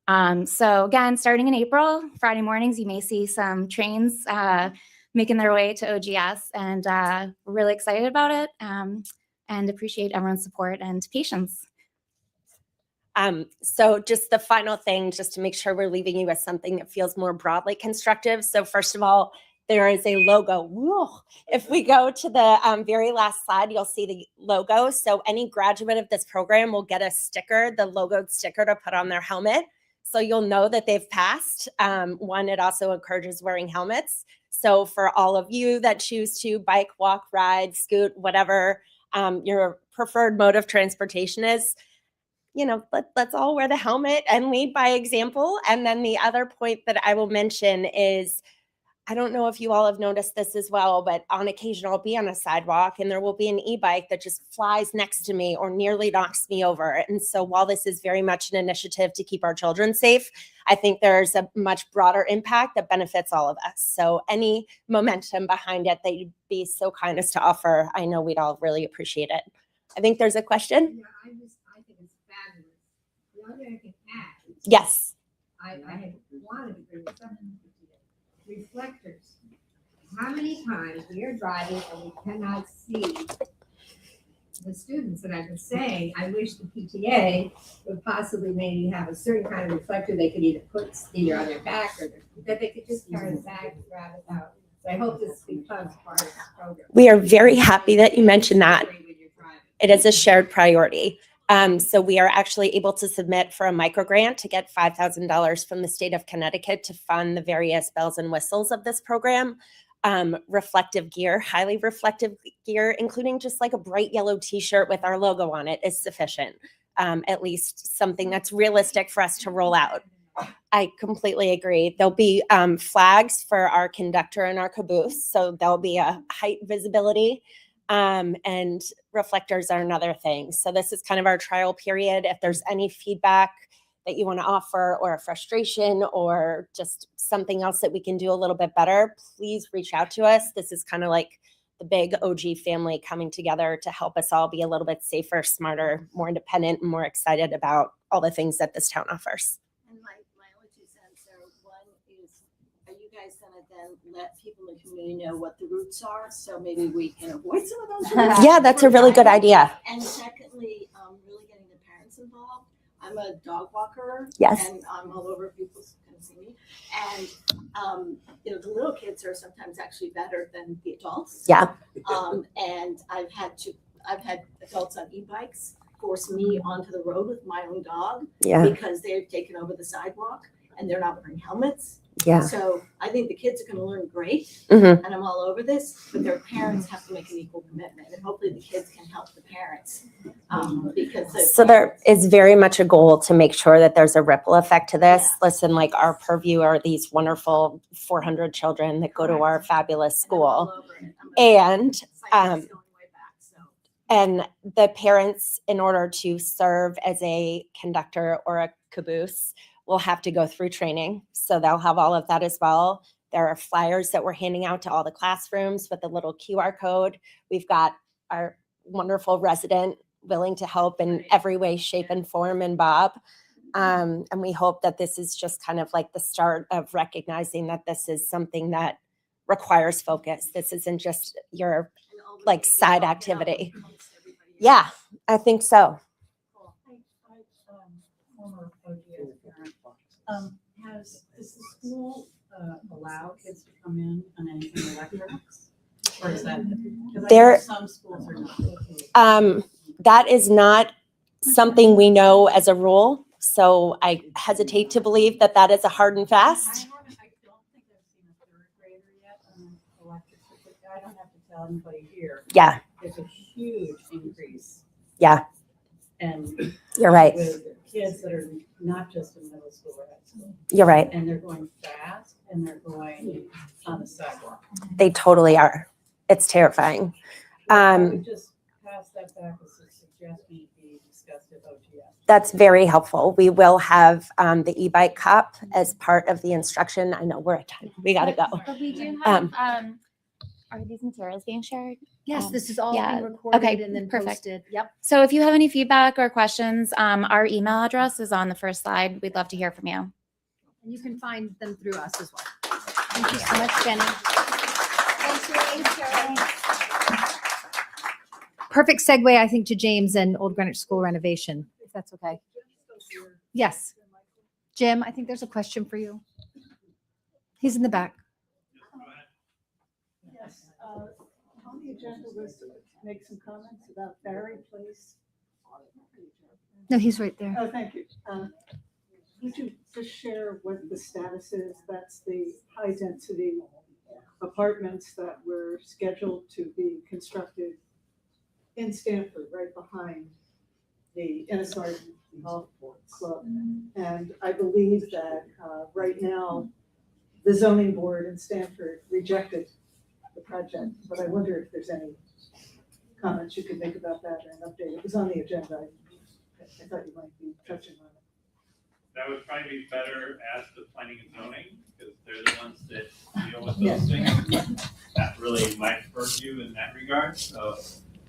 So again, starting in April, Friday mornings, you may see some trains making their way to OGS, and we're really excited about it and appreciate everyone's support and patience. So just the final thing, just to make sure we're leaving you with something that feels more broadly constructive. So first of all, there is a logo. Whoa. If we go to the very last slide, you'll see the logo. So any graduate of this program will get a sticker, the logoed sticker, to put on their helmet. So you'll know that they've passed. One, it also encourages wearing helmets. So for all of you that choose to bike, walk, ride, scoot, whatever your preferred mode of transportation is, you know, let's all wear the helmet and lead by example. And then the other point that I will mention is, I don't know if you all have noticed this as well, but on occasion I'll be on a sidewalk and there will be an e-bike that just flies next to me or nearly knocks me over. And so while this is very much an initiative to keep our children safe, I think there's a much broader impact that benefits all of us. So any momentum behind it that you'd be so kind as to offer, I know we'd all really appreciate it. I think there's a question. Yeah, I think it's fabulous. The other thing I can add. Yes. I had wanted to bring this up. Reflectors. How many times we are driving and we cannot see the students? And I've been saying, I wish the PTA would possibly maybe have a certain kind of reflector they could either put either on their back or that they could just carry the bag and grab it out. So I hope this becomes part of this program. We are very happy that you mentioned that. It is a shared priority. So we are actually able to submit for a microgrant to get $5,000 from the state of Connecticut to fund the various bells and whistles of this program. Reflective gear, highly reflective gear, including just like a bright yellow t-shirt with our logo on it is sufficient. At least something that's realistic for us to roll out. I completely agree. There'll be flags for our conductor and our caboose. So there'll be a height visibility. And reflectors are another thing. So this is kind of our trial period. If there's any feedback that you want to offer or a frustration or just something else that we can do a little bit better, please reach out to us. This is kind of like the big OG family coming together to help us all be a little bit safer, smarter, more independent, and more excited about all the things that this town offers. And my only 2 cents are, one is, are you guys gonna then let people in the community know what the routes are, so maybe we can avoid some of those routes? Yeah, that's a really good idea. And secondly, really getting the parents involved. I'm a dog walker. Yes. And I'm all over, people can see me me. And, the little kids are sometimes actually better than the adults. Yeah. And I've had adults on e-bikes force me onto the road with my own dog Yeah. because they've taken over the sidewalk and they're not wearing helmets. Yeah. So I think the kids are going to learn great, Mhm. and I'm all over this, but their parents have to make an equal commitment, and hopefully the kids can help the parents. Because So there is very much a goal to make sure that there's a ripple effect to this. Yeah. Listen, like our purview are these wonderful 400 children that go to our fabulous school. And, and the parents, in order to serve as a conductor or a caboose, will have to go through training. So they'll have all of that as well. There are flyers that we're handing out to all the classrooms with a little QR code. We've got our wonderful resident willing to help in every way, shape, and form, and Bob. And we hope that this is just kind of like the start of recognizing that this is something that requires focus. This isn't just your like side activity. Yeah, I think so. Former OGS parent. Does the school allow kids to come in on anything electronics? Or is that? 'Cause I There- know some schools are not. That is not something we know as a rule. So I hesitate to believe that that is a hard and fast. I don't think I've seen a third grader yet on an electric certificate. I don't have to tell anybody here. Yeah, There's a huge increase. yeah, And you're right. with kids that are not just in middle school or high school. You're right. And they're going fast and they're going on the sidewalk. They totally are. It's terrifying. I would just pass that back as a suggestion to be discussed at OGS. That's very helpful. We will have the e-bike cup as part of the instruction. I know we're at time. We got to go. But we do have, are these materials being shared? Yes, this is all yeah, being recorded okay, and then perfect. posted. Yep. So if you have any feedback or questions, our email address is on the first slide. We'd love to hear from you. And you can find them through us as well. Thank you so much, Jenny. Perfect segue, I think, to James and Old Greenwich School renovation, if that's okay. Yes. Jim, I think there's a question for you. He's in the back. Yes, on the agenda was to make some comments about Barry Place. No, he's right there. Oh, thank you. Would you just share what the status is? That's the high-density apartments that were scheduled to be constructed in Stanford, right behind the Ennisard Golf Club. And I believe that right now, the zoning board in Stanford rejected the project, but I wonder if there's any comments you could make about that or an update. It was on the agenda. I thought you might be touching on it. That would probably be better asked the planning and zoning, because they're the ones that deal with Yes. those things. Not really my purview in that regard, so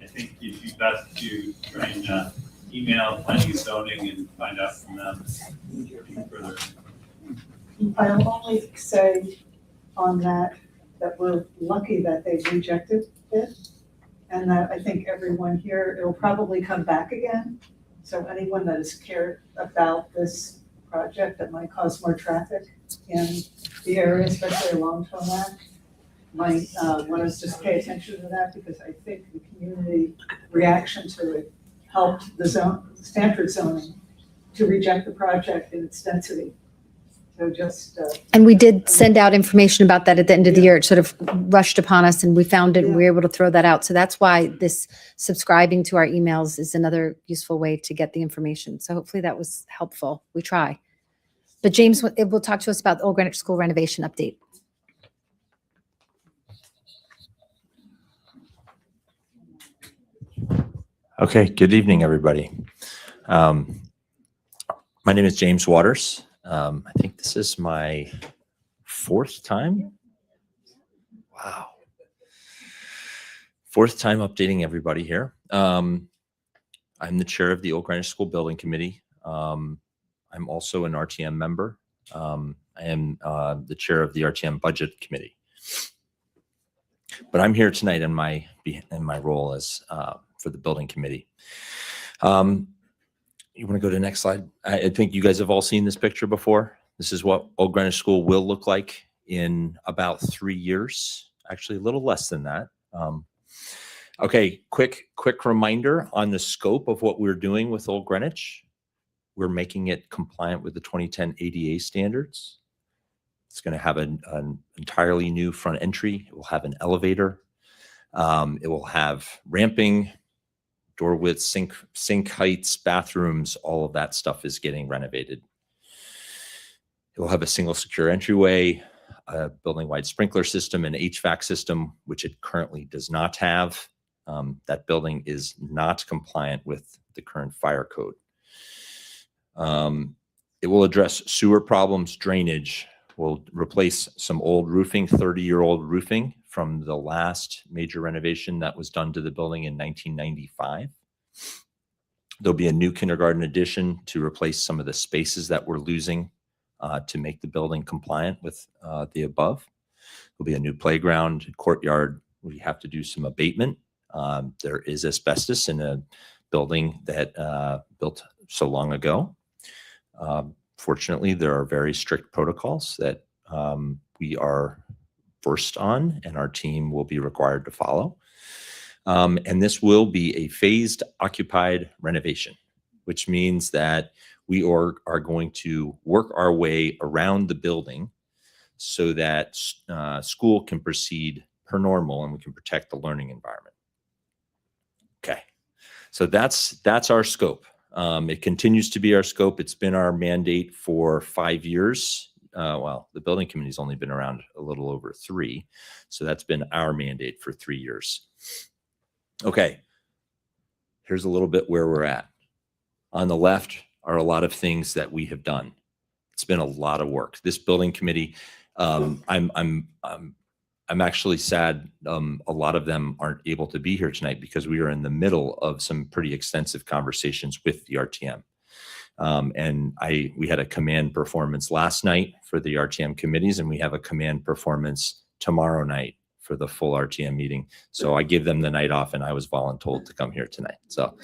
I think you'd be best to try and email planning and zoning and find out from them further. I'll only say on that we're lucky that they rejected it. And that I think everyone here, it'll probably come back again. So anyone that has cared about this project that might cause more traffic in the area, especially along Tomac, might want to just pay attention to that, because I think the community reaction to it helped the Stanford zoning to reject the project in its density. So just. And we did send out information about that at the end of the year. It sort of rushed upon us and we found it and we were able to throw that out. So that's why this subscribing to our emails is another useful way to get the information. So hopefully that was helpful. We try. But James will talk to us about the Old Greenwich School renovation update. Okay, good evening, everybody. My name is James Waters. I think this is my fourth time. Wow. Fourth time updating everybody here. I'm the chair of the Old Greenwich School Building Committee. I'm also an RTM member. I am the chair of the RTM Budget Committee. But I'm here tonight in my role as for the Building Committee. You want to go to the next slide? I think you guys have all seen this picture before. This is what Old Greenwich School will look like in about 3 years, actually a little less than that. Okay, quick reminder on the scope of what we're doing with Old Greenwich. We're making it compliant with the 2010 ADA standards. It's going to have an entirely new front entry. It will have an elevator. It will have ramping, door width, sink heights, bathrooms, all of that stuff is getting renovated. It will have a single secure entryway, a building-wide sprinkler system, an HVAC system, which it currently does not have. That building is not compliant with the current fire code. It will address sewer problems, drainage. We'll replace some old roofing, 30-year-old roofing from the last major renovation that was done to the building in 1995. There'll be a new kindergarten addition to replace some of the spaces that we're losing to make the building compliant with the above. There'll be a new playground, courtyard. We have to do some abatement. There is asbestos in a building that built so long ago. Fortunately, there are very strict protocols that we are versed on and our team will be required to follow. And this will be a phased occupied renovation, which means that we are going to work our way around the building so that school can proceed per normal and we can protect the learning environment. Okay, so that's our scope. It continues to be our scope. It's been our mandate for 5 years. Well, the building committee's only been around a little over 3. So that's been our mandate for 3 years. Okay, here's a little bit where we're at. On the left are a lot of things that we have done. It's been a lot of work. This building committee, I'm actually sad a lot of them aren't able to be here tonight because we are in the middle of some pretty extensive conversations with the RTM. And we had a command performance last night for the RTM committees, and we have a command performance tomorrow night for the full RTM meeting. So I gave them the night off and I was voluntold to come here tonight. So,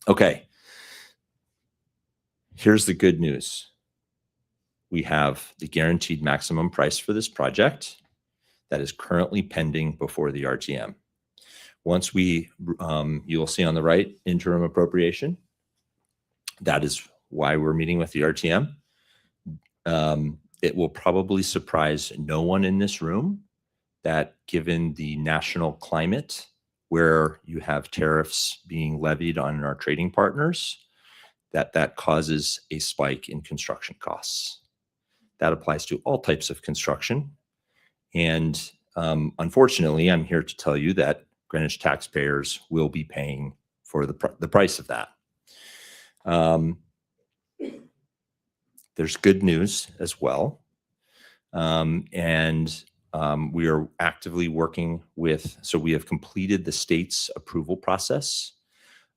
okay. Here's the good news. We have the guaranteed maximum price for this project that is currently pending before the RTM. Once you will see on the right, interim appropriation. That is why we're meeting with the RTM. It will probably surprise no one in this room that given the national climate where you have tariffs being levied on our trading partners, that causes a spike in construction costs. That applies to all types of construction. And unfortunately, I'm here to tell you that Greenwich taxpayers will be paying for the price of that. There's good news as well. We are actively working so we have completed the state's approval process.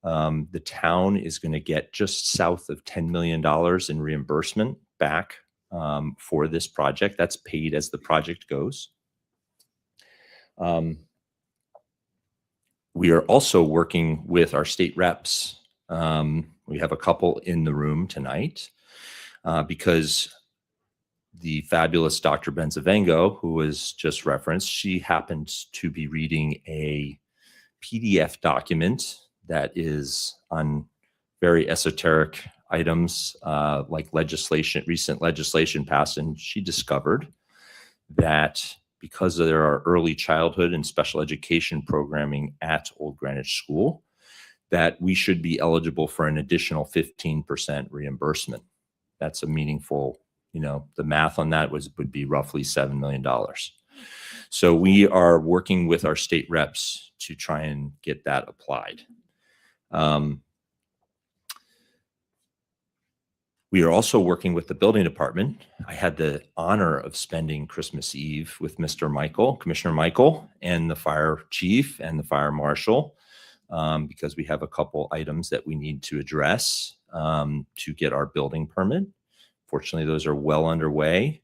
The town is going to get just south of $10 million in reimbursement back for this project. That's paid as the project goes. We are also working with our state reps. We have a couple in the room tonight because the fabulous Dr. Benzavengo, who was just referenced, she happens to be reading a PDF document that is on very esoteric items like recent legislation passed, and she discovered that because there are early childhood and special education programming at Old Greenwich School, that we should be eligible for an additional 15% reimbursement. That's a meaningful, the math on that would be roughly $7 million. So we are working with our state reps to try and get that applied. We are also working with the building department. I had the honor of spending Christmas Eve with Commissioner Michel, and the fire chief and the fire marshal, because we have a couple items that we need to address to get our building permit. Fortunately, those are well underway.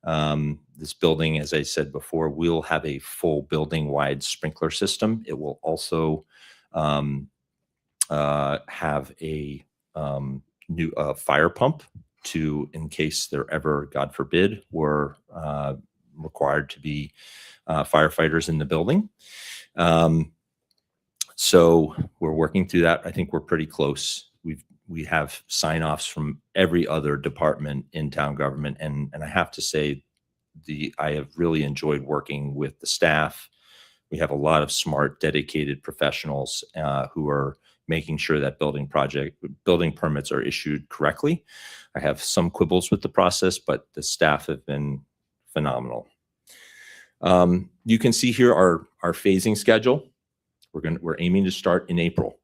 This building, as I said before, will have a full building-wide sprinkler system. It will also have a new fire pump in case they're ever, God forbid, were required to be firefighters in the building. So we're working through that. I think we're pretty close. We have sign-offs from every other department in town government, and I have to say, I have really enjoyed working with the staff. We have a lot of smart, dedicated professionals who are making sure that building permits are issued correctly. I have some quibbles with the process, but the staff have been phenomenal. You can see here our phasing schedule. We're aiming to start in April.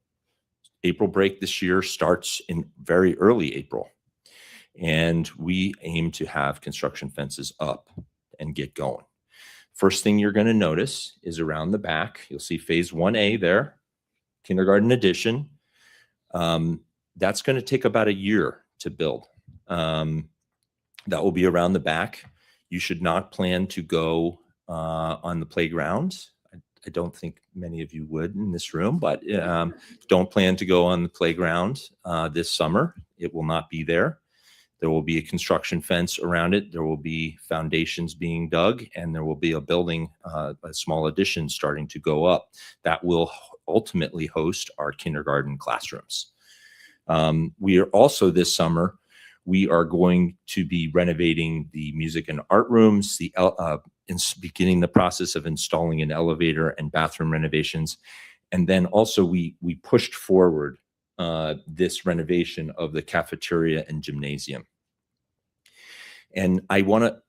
April break this year starts in very early April. And we aim to have construction fences up and get going. First thing you're going to notice is around the back. You'll see phase 1A there, kindergarten addition. That's going to take about a year to build. That will be around the back. You should not plan to go on the playground. I don't think many of you would in this room, but don't plan to go on the playground this summer. It will not be there. There will be a construction fence around it. There will be foundations being dug, and there will be a building, a small addition starting to go up that will ultimately host our kindergarten classrooms. We are also this summer, we are going to be renovating the music and art rooms, beginning the process of installing an elevator and bathroom renovations. And then also we pushed forward this renovation of the cafeteria and gymnasium. And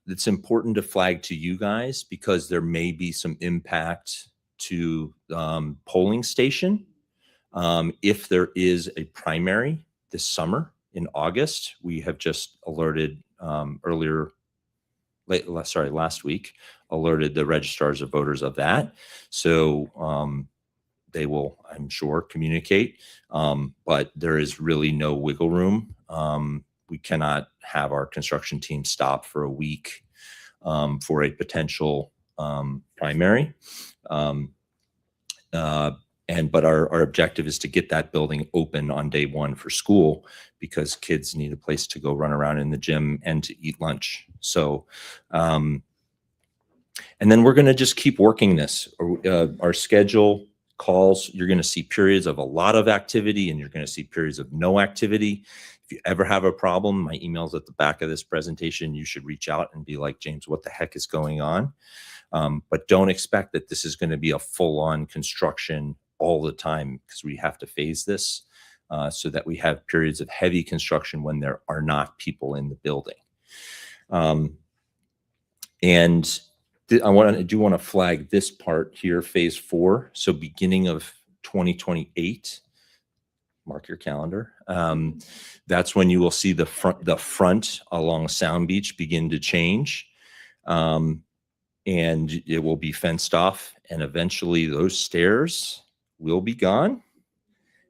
it's important to flag to you guys because there may be some impact to polling station. If there is a primary this summer in August, we have just alerted last week, alerted the registrars of voters of that. So they will, I'm sure, communicate, but there is really no wiggle room. We cannot have our construction team stop for a week for a potential primary. But our objective is to get that building open on day one for school because kids need a place to go run around in the gym and to eat lunch. So, and then we're going to just keep working this. Our schedule calls, you're going to see periods of a lot of activity and you're going to see periods of no activity. If you ever have a problem, my email's at the back of this presentation. You should reach out and be like, James, what the heck is going on? But don't expect that this is going to be a full-on construction all the time because we have to phase this so that we have periods of heavy construction when there are not people in the building. And I do want to flag this part here, phase 4. So beginning of 2028, mark your calendar. That's when you will see the front along Sound Beach begin to change. And it will be fenced off, and eventually those stairs will be gone.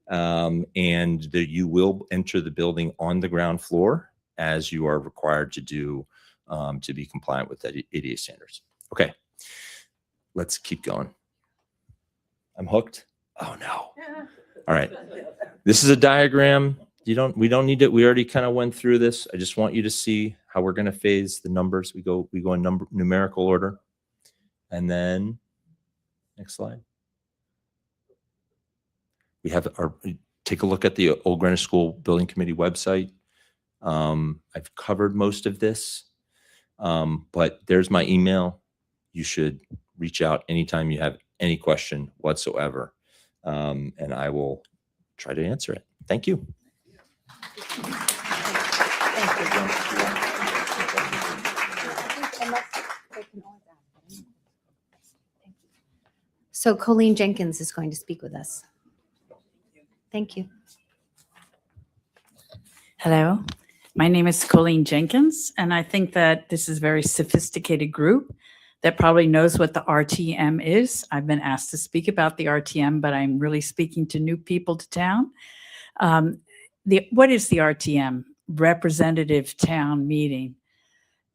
And you will enter the building on the ground floor as you are required to do to be compliant with the ADA standards. Okay, let's keep going. I'm hooked. Oh no. All right. This is a diagram. We don't need it. We already kind of went through this. I just want you to see how we're going to phase the numbers. We go in numerical order. And then next slide. We have take a look at the Old Greenwich School Building Committee website. I've covered most of this, but there's my email. You should reach out anytime you have any question whatsoever, and I will try to answer it. Thank you. So Coline Jenkins is going to speak with us. Thank you. Hello, my name is Coline Jenkins, and I think that this is a very sophisticated group that probably knows what the RTM is. I've been asked to speak about the RTM, but I'm really speaking to new people to town. What is the RTM? Representative Town Meeting,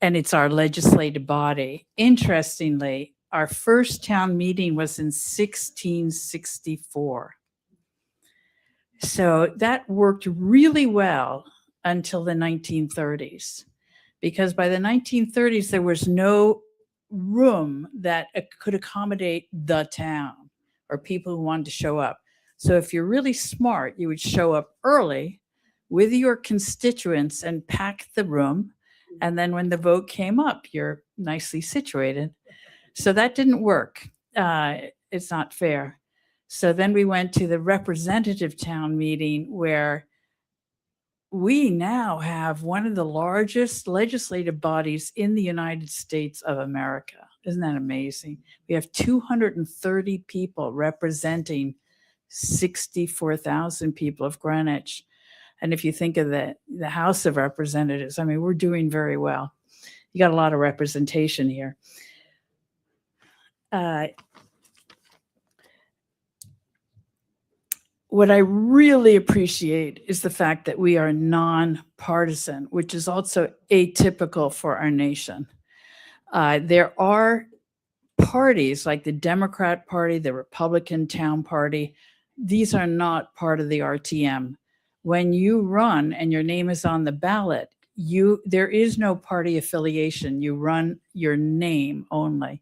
and it's our legislative body. Interestingly, our first town meeting was in 1664. So that worked really well until the 1930s, because by the 1930s, there was no room that could accommodate the town or people who wanted to show up. So if you're really smart, you would show up early with your constituents and pack the room. And then when the vote came up, you're nicely situated. So that didn't work. It's not fair. So then we went to the representative town meeting, where we now have one of the largest legislative bodies in the United States of America. Isn't that amazing? We have 230 people representing 64,000 people of Greenwich. And if you think of the House of Representatives, I mean, we're doing very well. You got a lot of representation here. What I really appreciate is the fact that we are nonpartisan, which is also atypical for our nation. There are parties like the Democrat Party, the Republican Town Party. These are not part of the RTM. When you run and your name is on the ballot, there is no party affiliation. You run your name only,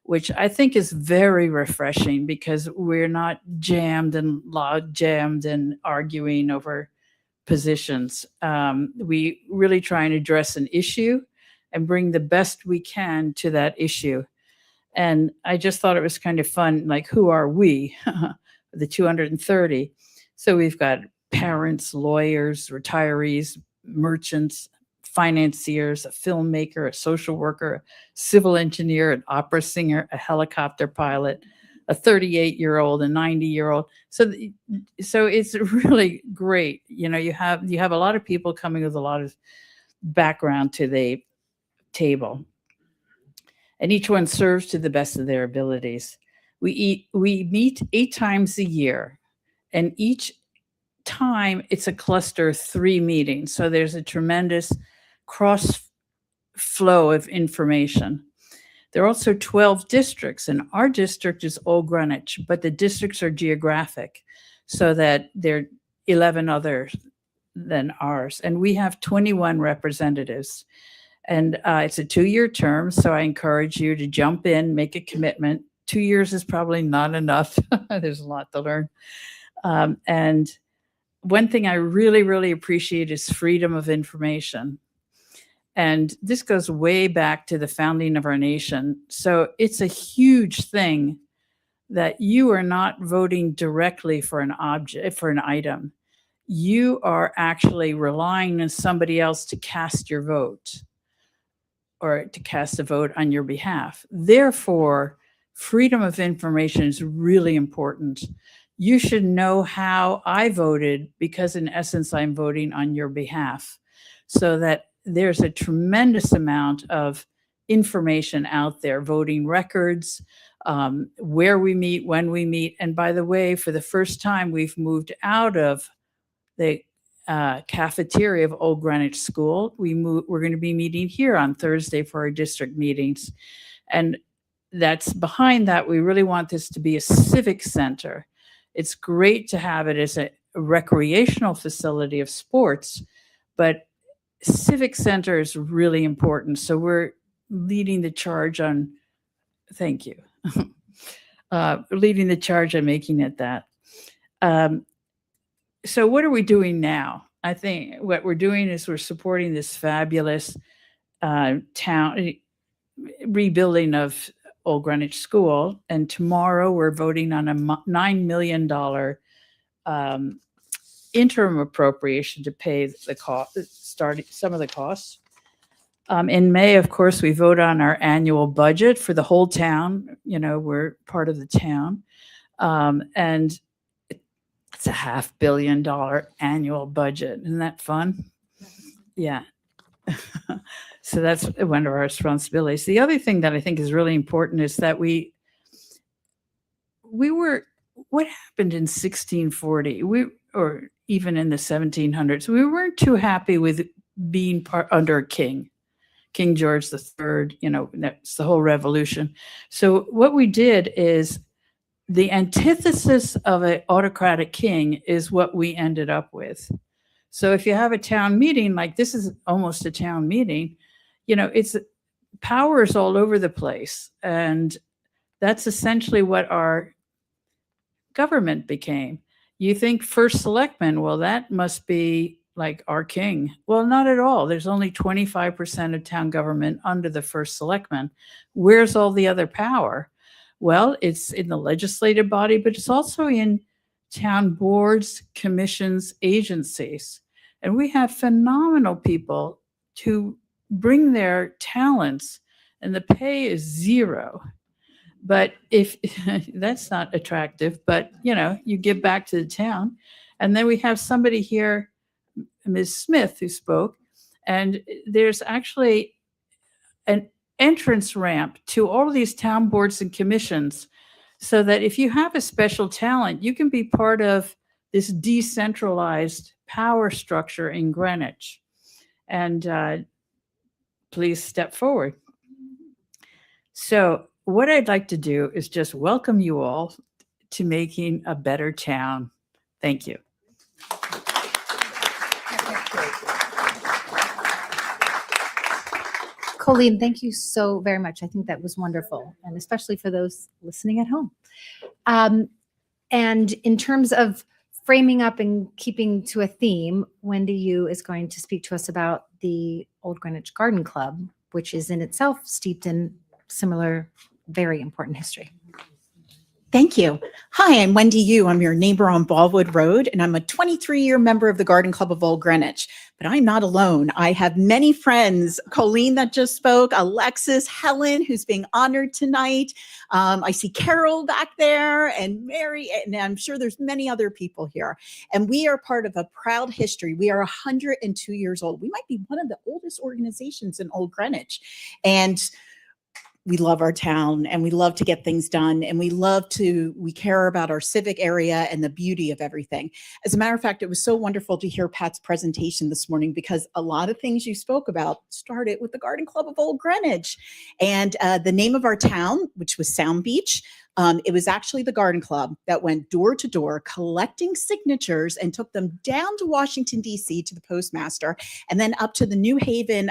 which I think is very refreshing, because we're not jammed and arguing over positions. We really try and address an issue and bring the best we can to that issue. And I just thought it was kind of fun, like, who are we? The 230. So we've got parents, lawyers, retirees, merchants, financiers, a filmmaker, a social worker, a civil engineer, an opera singer, a helicopter pilot, a 38-year-old, a 90-year-old. So it's really great. You know, you have a lot of people coming with a lot of background to the table, and each one serves to the best of their abilities. We meet 8 times a year, and each time it's a cluster of 3 meetings. So there's a tremendous cross flow of information. There are also 12 districts, and our district is Old Greenwich, but the districts are geographic, so that there are 11 others than ours. And we have 21 representatives. And it's a 2-year term, so I encourage you to jump in, make a commitment. 2 years is probably not enough. There's a lot to learn. And one thing I really, really appreciate is freedom of information. And this goes way back to the founding of our nation. So it's a huge thing that you are not voting directly for an object, for an item. You are actually relying on somebody else to cast your vote, or to cast a vote on your behalf. Therefore, freedom of information is really important. You should know how I voted, because in essence, I'm voting on your behalf, so that there's a tremendous amount of information out there, voting records, where we meet, when we meet. And by the way, for the first time, we've moved out of the cafeteria of Old Greenwich School. We're going to be meeting here on Thursday for our district meetings. And that's behind that. We really want this to be a civic center. It's great to have it as a recreational facility of sports, but civic center is really important. So we're leading the charge on, thank you, leading the charge on making it that. So what are we doing now? I think what we're doing is we're supporting this fabulous town rebuilding of Old Greenwich School. And tomorrow we're voting on a $9 million interim appropriation to pay the cost, starting some of the costs. In May, of course, we vote on our annual budget for the whole town. You know, we're part of the town. And it's a $500 million annual budget. Isn't that fun? Yeah. So that's one of our responsibilities. The other thing that I think is really important is that we were, what happened in 1640, or even in the 1700s, we weren't too happy with being under a king, King George III, you know, that's the whole revolution. So what we did is, the antithesis of an autocratic king is what we ended up with. So if you have a town meeting, like this is almost a town meeting, it's power is all over the place. And that's essentially what our government became. You think First Selectman, well, that must be like our king. Well, not at all. There's only 25% of town government under the First Selectman. Where's all the other power? Well, it's in the legislative body, but it's also in town boards, commissions, agencies. And we have phenomenal people to bring their talents, and the pay is zero. But if that's not attractive, but you give back to the town. And then we have somebody here, Ms. Smith, who spoke, and there's actually an entrance ramp to all of these town boards and commissions, so that if you have a special talent, you can be part of this decentralized power structure in Greenwich. And please step forward. So what I'd like to do is just welcome you all to making a better town. Thank you. Coline, thank you so very much. I think that was wonderful, and especially for those listening at home. And in terms of framing up and keeping to a theme, Wendy Yu is going to speak to us about the Old Greenwich Garden Club, which is in itself steeped in similar, very important history. Thank you. Hi, I'm Wendy Yu. I'm your neighbor on Baldwood Road, and I'm a 23-year member of the Garden Club of Old Greenwich. But I'm not alone. I have many friends, Coline that just spoke, Alexis, Helen, who's being honored tonight. I see Carol back there, and Mary, and I'm sure there's many other people here. And we are part of a proud history. We are 102 years old. We might be one of the oldest organizations in Old Greenwich. And we love our town, and we love to get things done, and we care about our civic area and the beauty of everything. As a matter of fact, it was so wonderful to hear Pat's presentation this morning, because a lot of things you spoke about started with the Garden Club of Old Greenwich. And the name of our town, which was Sound Beach, it was actually the Garden Club that went door to door collecting signatures and took them down to Washington, D.C. to the postmaster, and then up to the New Haven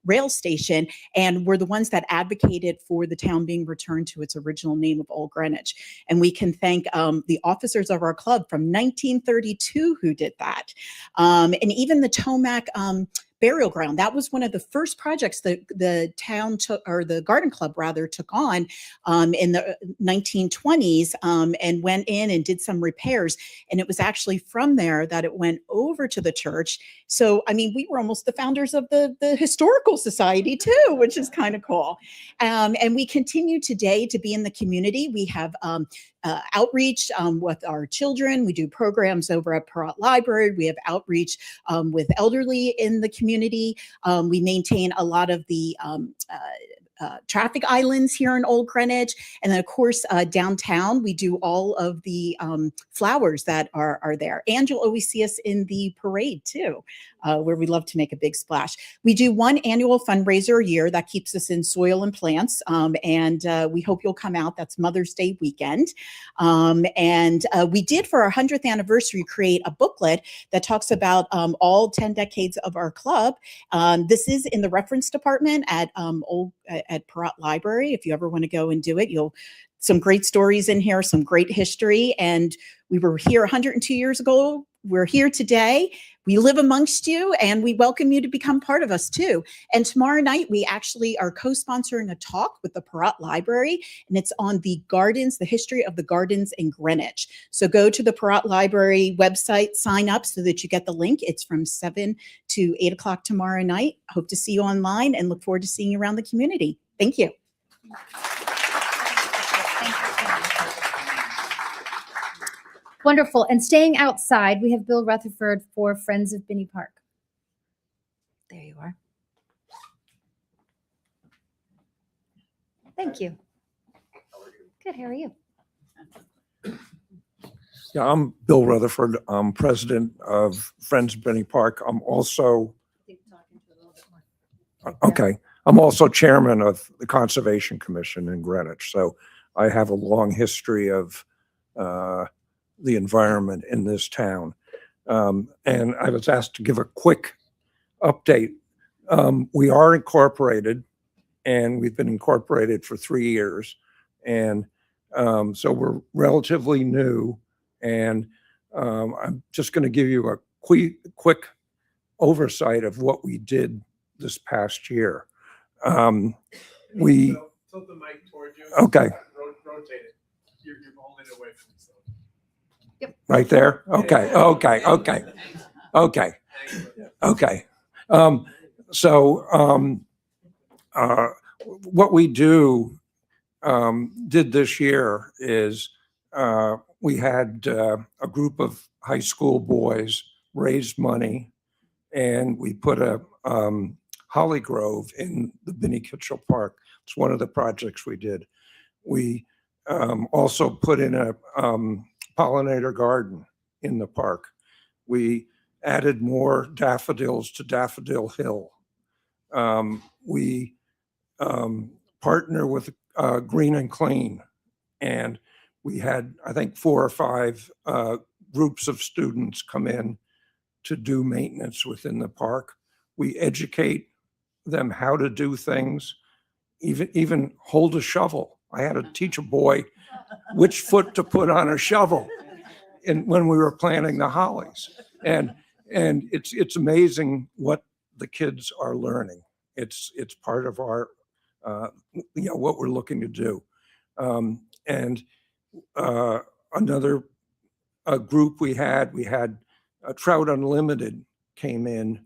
rail station, and were the ones that advocated for the town being returned to its original name of Old Greenwich. And we can thank the officers of our club from 1932 who did that. And even the Tomac burial ground. That was one of the first projects that the town took, or the Garden Club rather, took on in the 1920s, and went in and did some repairs. And it was actually from there that it went over to the church. So, I mean, we were almost the founders of the Historical Society too, which is kind of cool. And we continue today to be in the community. We have outreach with our children. We do programs over at Perrott Library. We have outreach with elderly in the community. We maintain a lot of the traffic islands here in Old Greenwich. And then of course, downtown, we do all of the flowers that are there. And you'll always see us in the parade too, where we love to make a big splash. We do one annual fundraiser a year that keeps us in soil and plants. And we hope you'll come out. That's Mother's Day weekend. And we did, for our 100th anniversary, create a booklet that talks about all 10 decades of our club. This is in the reference department at Perrott Library. If you ever want to go and do it, some great stories in here, some great history. And we were here 102 years ago. We're here today. We live amongst you, and we welcome you to become part of us too. And tomorrow night, we actually are co-sponsoring a talk with the Perrott Library, and it's on the gardens, the history of the gardens in Greenwich. So go to the Perrott Library website, sign up so that you get the link. It's from 7 to 8 o'clock tomorrow night. Hope to see you online and look forward to seeing you around the community. Thank you. Wonderful. And staying outside, we have Bill Rutherford for Friends of Binney Park. There you are. Thank you. Good. How are you? Yeah, I'm Bill Rutherford. I'm president of Friends of Binney Park. I'm also I'm also chairman of the Conservation Commission in Greenwich. So I have a long history of the environment in this town. And I was asked to give a quick update. We are incorporated, and we've been incorporated for 3 years. And so we're relatively new. And I'm just going to give you a quick oversight of what we did this past year. We Tilt the mic towards you. Okay. Rotate it. You're holding it away from yourself. Right there? Okay, okay, okay, okay, okay. What we did this year is we had a group of high school boys raised money, and we put a holly grove in the Benny Kitchell Park. It's one of the projects we did. We also put in a pollinator garden in the park. We added more daffodils to Daffodil Hill. We partner with Green and Clean, and we had, I think, 4 or 5 groups of students come in to do maintenance within the park. We educate them how to do things, even hold a shovel. I had to teach a boy which foot to put on a shovel when we were planting the hollies. And it's amazing what the kids are learning. It's part of our, what we're looking to do. Another group we had Trout Unlimited came in,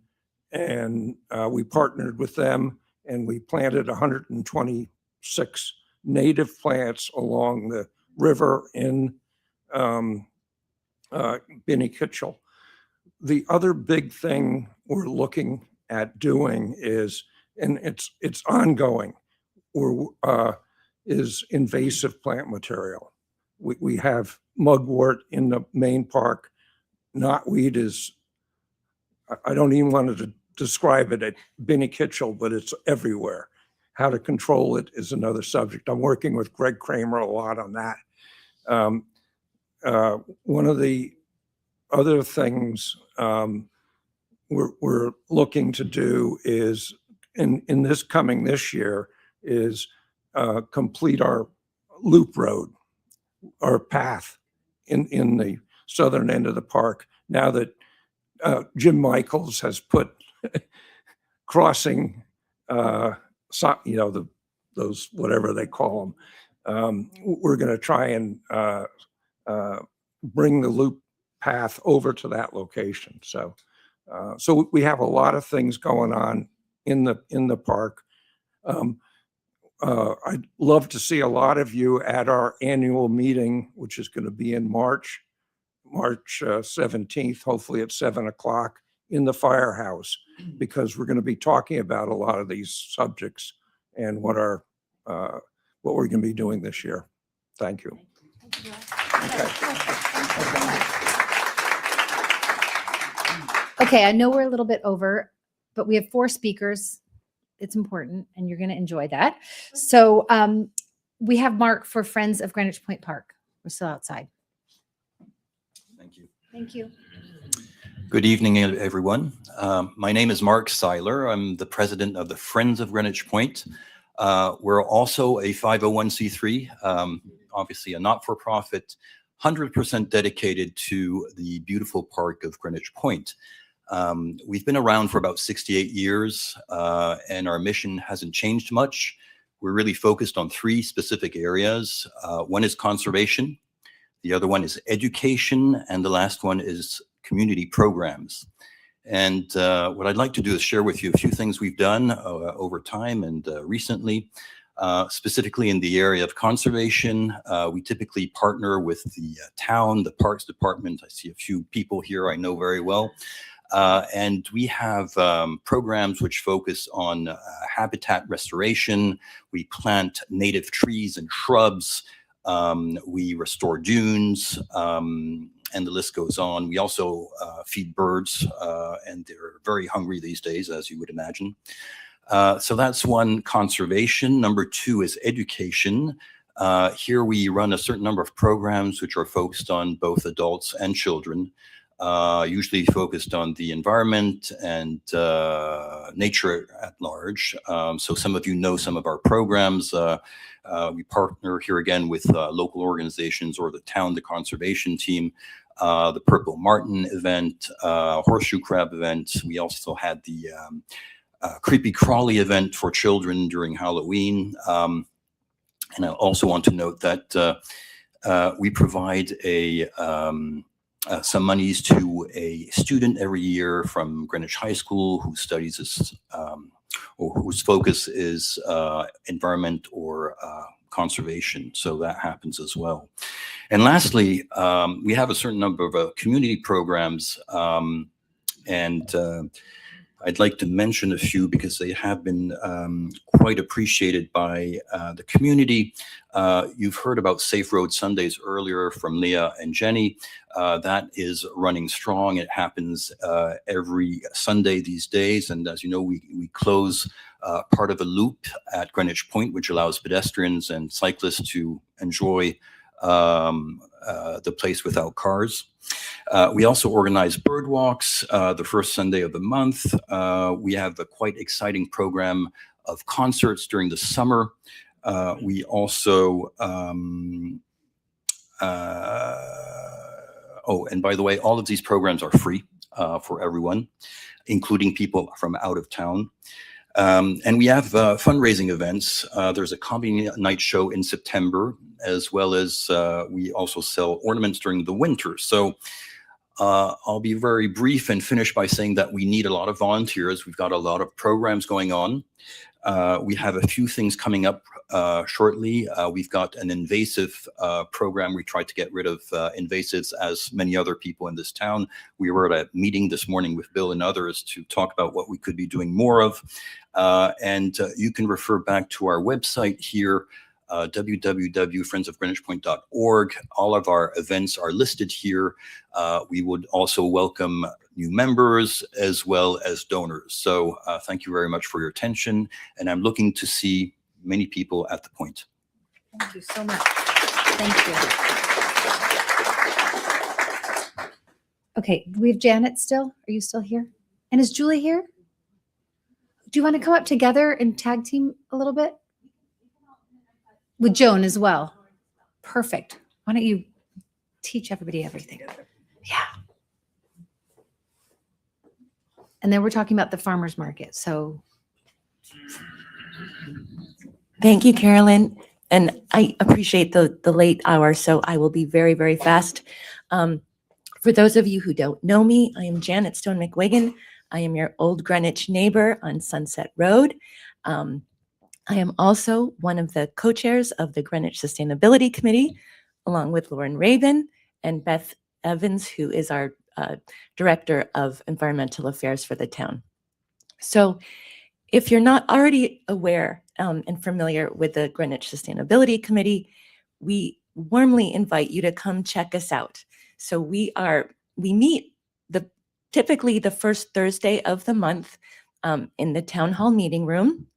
and we partnered with them, and we planted 126 native plants along the river in Benny Kitchell. The other big thing we're looking at doing is, and it's ongoing, is invasive plant material. We have mugwort in the main park. Knotweed is, I don't even want to describe it at Benny Kitchell, but it's everywhere. How to control it is another subject. I'm working with Greg Kramer a lot on that. One of the other things we're looking to do is, in this year, is complete our loop road, our path in the southern end of the park. Now that Jim Michaels has put crossing, those whatever they call them, we're going to try and bring the loop path over to that location. So we have a lot of things going on in the park. I'd love to see a lot of you at our annual meeting, which is going to be in March 17th, hopefully at 7:00 in the firehouse, because we're going to be talking about a lot of these subjects and what we're going to be doing this year. Thank you. Okay, I know we're a little bit over, but we have 4 speakers. It's important, and you're going to enjoy that. So we have Mark for Friends of Greenwich Point Park. We're still outside. Thank you. Thank you. Good evening, everyone. My name is Mark Seiler. I'm the president of the Friends of Greenwich Point. We're also a 501c3, obviously a not-for-profit, 100% dedicated to the beautiful park of Greenwich Point. We've been around for about 68 years, and our mission hasn't changed much. We're really focused on 3 specific areas. One is conservation, the other one is education, and the last one is community programs. And what I'd like to do is share with you a few things we've done over time and recently. Specifically in the area of conservation, we typically partner with the town, the Parks Department. I see a few people here I know very well. And we have programs which focus on habitat restoration. We plant native trees and shrubs. We restore dunes, and the list goes on. We also feed birds, and they're very hungry these days, as you would imagine. So that's one, conservation. Number 2 is education. Here we run a certain number of programs which are focused on both adults and children. usually focused on the environment and nature at large. So some of you know some of our programs. We partner here again with local organizations or the town, the conservation team, the Purple Martin event, Horseshoe Crab event. We also had the Creepy Crawly event for children during Halloween. And I also want to note that we provide some monies to a student every year from Greenwich High School who studies this, or whose focus is environment or conservation. So that happens as well. And lastly, we have a certain number of community programs, and I'd like to mention a few because they have been quite appreciated by the community. You've heard about Safe Road Sundays earlier from Leah and Jenny. That is running strong. It happens every Sunday these days. And as you know, we close part of a loop at Greenwich Point, which allows pedestrians and cyclists to enjoy the place without cars. We also organize bird walks the first Sunday of the month. We have a quite exciting program of concerts during the summer. We also, oh, and by the way, all of these programs are free for everyone, including people from out of town. And we have fundraising events. There's a comedy night show in September, as well as we also sell ornaments during the winter. So I'll be very brief and finish by saying that we need a lot of volunteers. We've got a lot of programs going on. We have a few things coming up shortly. We've got an invasive program. We tried to get rid of invasives, as many other people in this town. We were at a meeting this morning with Bill and others to talk about what we could be doing more of. And you can refer back to our website here, www.friendsofgreenwichpoint.org. All of our events are listed here. We would also welcome new members as well as donors. So thank you very much for your attention. And I'm looking to see many people at the point. Thank you so much. Thank you. Okay, do we have Janet still? Are you still here? And is Julie here? Do you want to come up together and tag team a little bit? With Joan as well. Perfect. Why don't you teach everybody everything? Yeah. And then we're talking about the farmer's market. So Thank you, Carolyn. And I appreciate the late hour, so I will be very, very fast. For those of you who don't know me, I am Janet Stone McWigan. I am your Old Greenwich neighbor on Sunset Road. I am also one of the co-chairs of the Greenwich Sustainability Committee, along with Lauren Rabin and Beth Evans, who is our Director of Environmental Affairs for the town. So if you're not already aware and familiar with the Greenwich Sustainability Committee, we warmly invite you to come check us out. So we meet typically the first Thursday of the month in the town hall meeting room.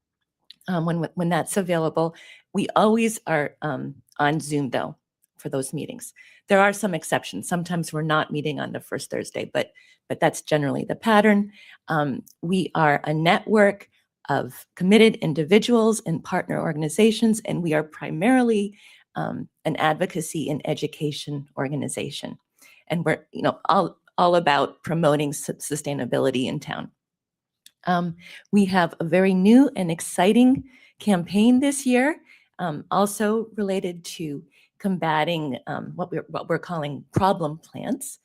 When that's available. We always are on Zoom though for those meetings. There are some exceptions. Sometimes we're not meeting on the first Thursday, but that's generally the pattern. We are a network of committed individuals and partner organizations, and we are primarily an advocacy and education organization. And we're all about promoting sustainability in town. We have a very new and exciting campaign this year, also related to combating what we're calling problem plants.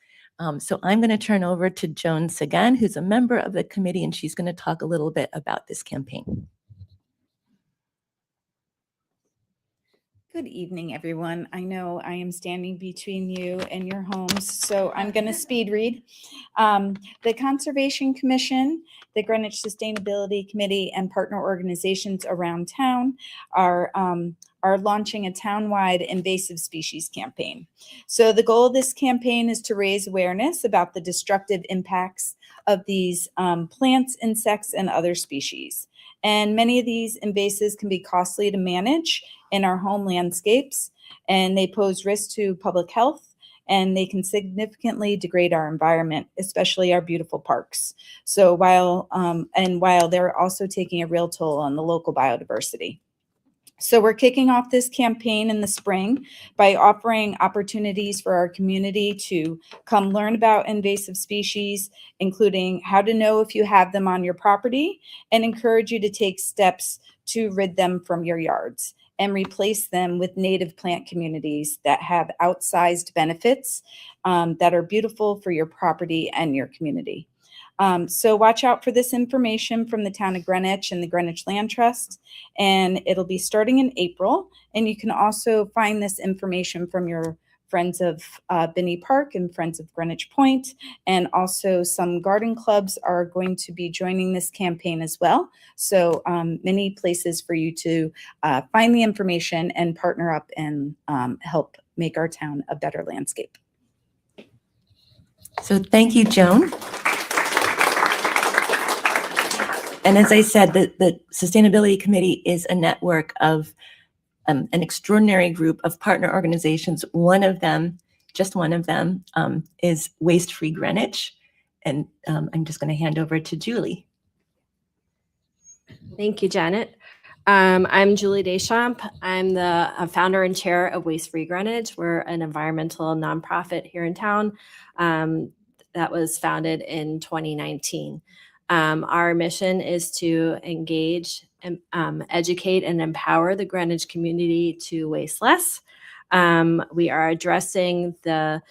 So I'm going to turn over to Joan Sagan, who's a member of the committee, and she's going to talk a little bit about this campaign. Good evening, everyone. I know I am standing between you and your homes, so I'm going to speed read. The Conservation Commission, the Greenwich Sustainability Committee, and partner organizations around town are launching a town-wide invasive species campaign. So the goal of this campaign is to raise awareness about the destructive impacts of these plants, insects, and other species. And many of these invasives can be costly to manage in our home landscapes, and they pose risk to public health and they can significantly degrade our environment, especially our beautiful parks. So while they're also taking a real toll on the local biodiversity. So we're kicking off this campaign in the spring by offering opportunities for our community to come learn about invasive species, including how to know if you have them on your property, and encourage you to take steps to rid them from your yards and replace them with native plant communities that have outsized benefits that are beautiful for your property and your community. So watch out for this information from the town of Greenwich and the Greenwich Land Trust, and it'll be starting in April. And you can also find this information from your Friends of Binney Park and Friends of Greenwich Point, and also some garden clubs are going to be joining this campaign as well. So many places for you to find the information and partner up and help make our town a better landscape. So thank you, Joan. And as I said, the Sustainability Committee is a network of an extraordinary group of partner organizations. One of them, just one of them, is Waste Free Greenwich. And I'm just going to hand over to Julie. Thank you, Janet. I'm Julie Deschamps. I'm the founder and chair of Waste Free Greenwich. We're an environmental nonprofit here in town that was founded in 2019. Our mission is to engage and educate and empower the Greenwich community to waste less. We are addressing the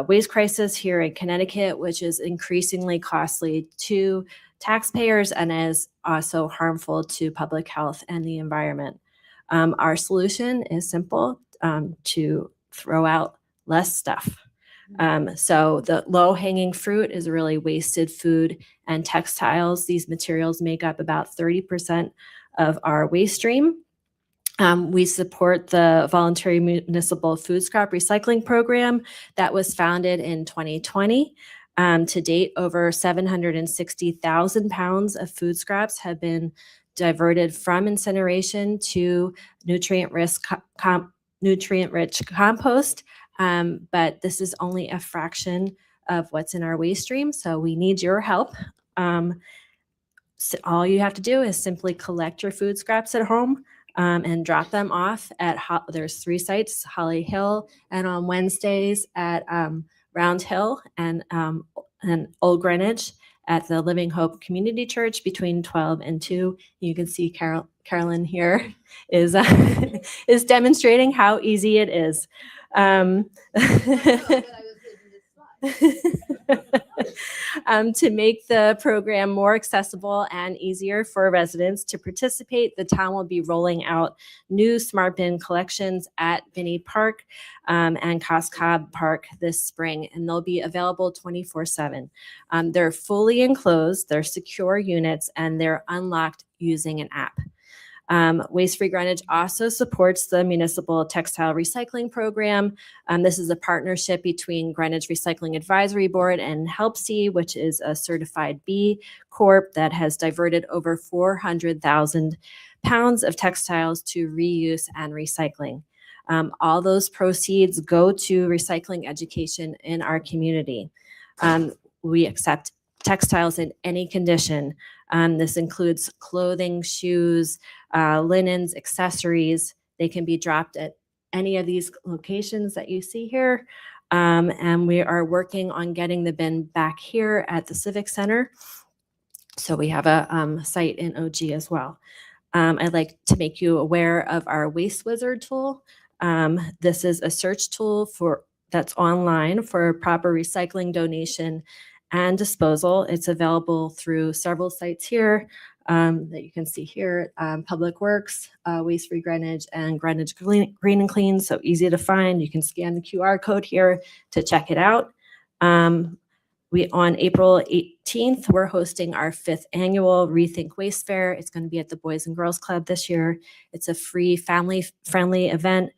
waste crisis here in Connecticut, which is increasingly costly to taxpayers and is also harmful to public health and the environment. Our solution is simple, to throw out less stuff. So the low-hanging fruit is really wasted food and textiles. These materials make up about 30% of our waste stream. We support the voluntary municipal food scrap recycling program that was founded in 2020. To date, over 760,000 pounds of food scraps have been diverted from incineration to nutrient-rich compost. But this is only a fraction of what's in our waste stream, so we need your help. So all you have to do is simply collect your food scraps at home and drop them off at, there's 3 sites, Holly Hill, and on Wednesdays at Round Hill and Old Greenwich at the Living Hope Community Church between 12 and 2. You can see Carolyn here is is demonstrating how easy it is. To make the program more accessible and easier for residents to participate, the town will be rolling out new smart bin collections at Binney Park and Coscob Park this spring, and they'll be available 24/7. They're fully enclosed, they're secure units, and they're unlocked using an app. Waste Free Greenwich also supports the Municipal Textile Recycling Program. This is a partnership between Greenwich Recycling Advisory Board and HelpSee, which is a certified B Corp that has diverted over 400,000 pounds of textiles to reuse and recycling. All those proceeds go to recycling education in our community. We accept textiles in any condition. This includes clothing, shoes, linens, accessories. They can be dropped at any of these locations that you see here. And we are working on getting the bin back here at the Civic Center. So we have a site in OG as well. I'd like to make you aware of our Waste Wizard tool. This is a search tool that's online for proper recycling, donation, and disposal. It's available through several sites here that you can see here, Public Works, Waste Free Greenwich, and Greenwich Green and Clean, so easy to find. You can scan the QR code here to check it out. On April 18th, we're hosting our 5th annual Rethink Waste Fair. It's going to be at the Boys and Girls Club this year. It's a free family-friendly event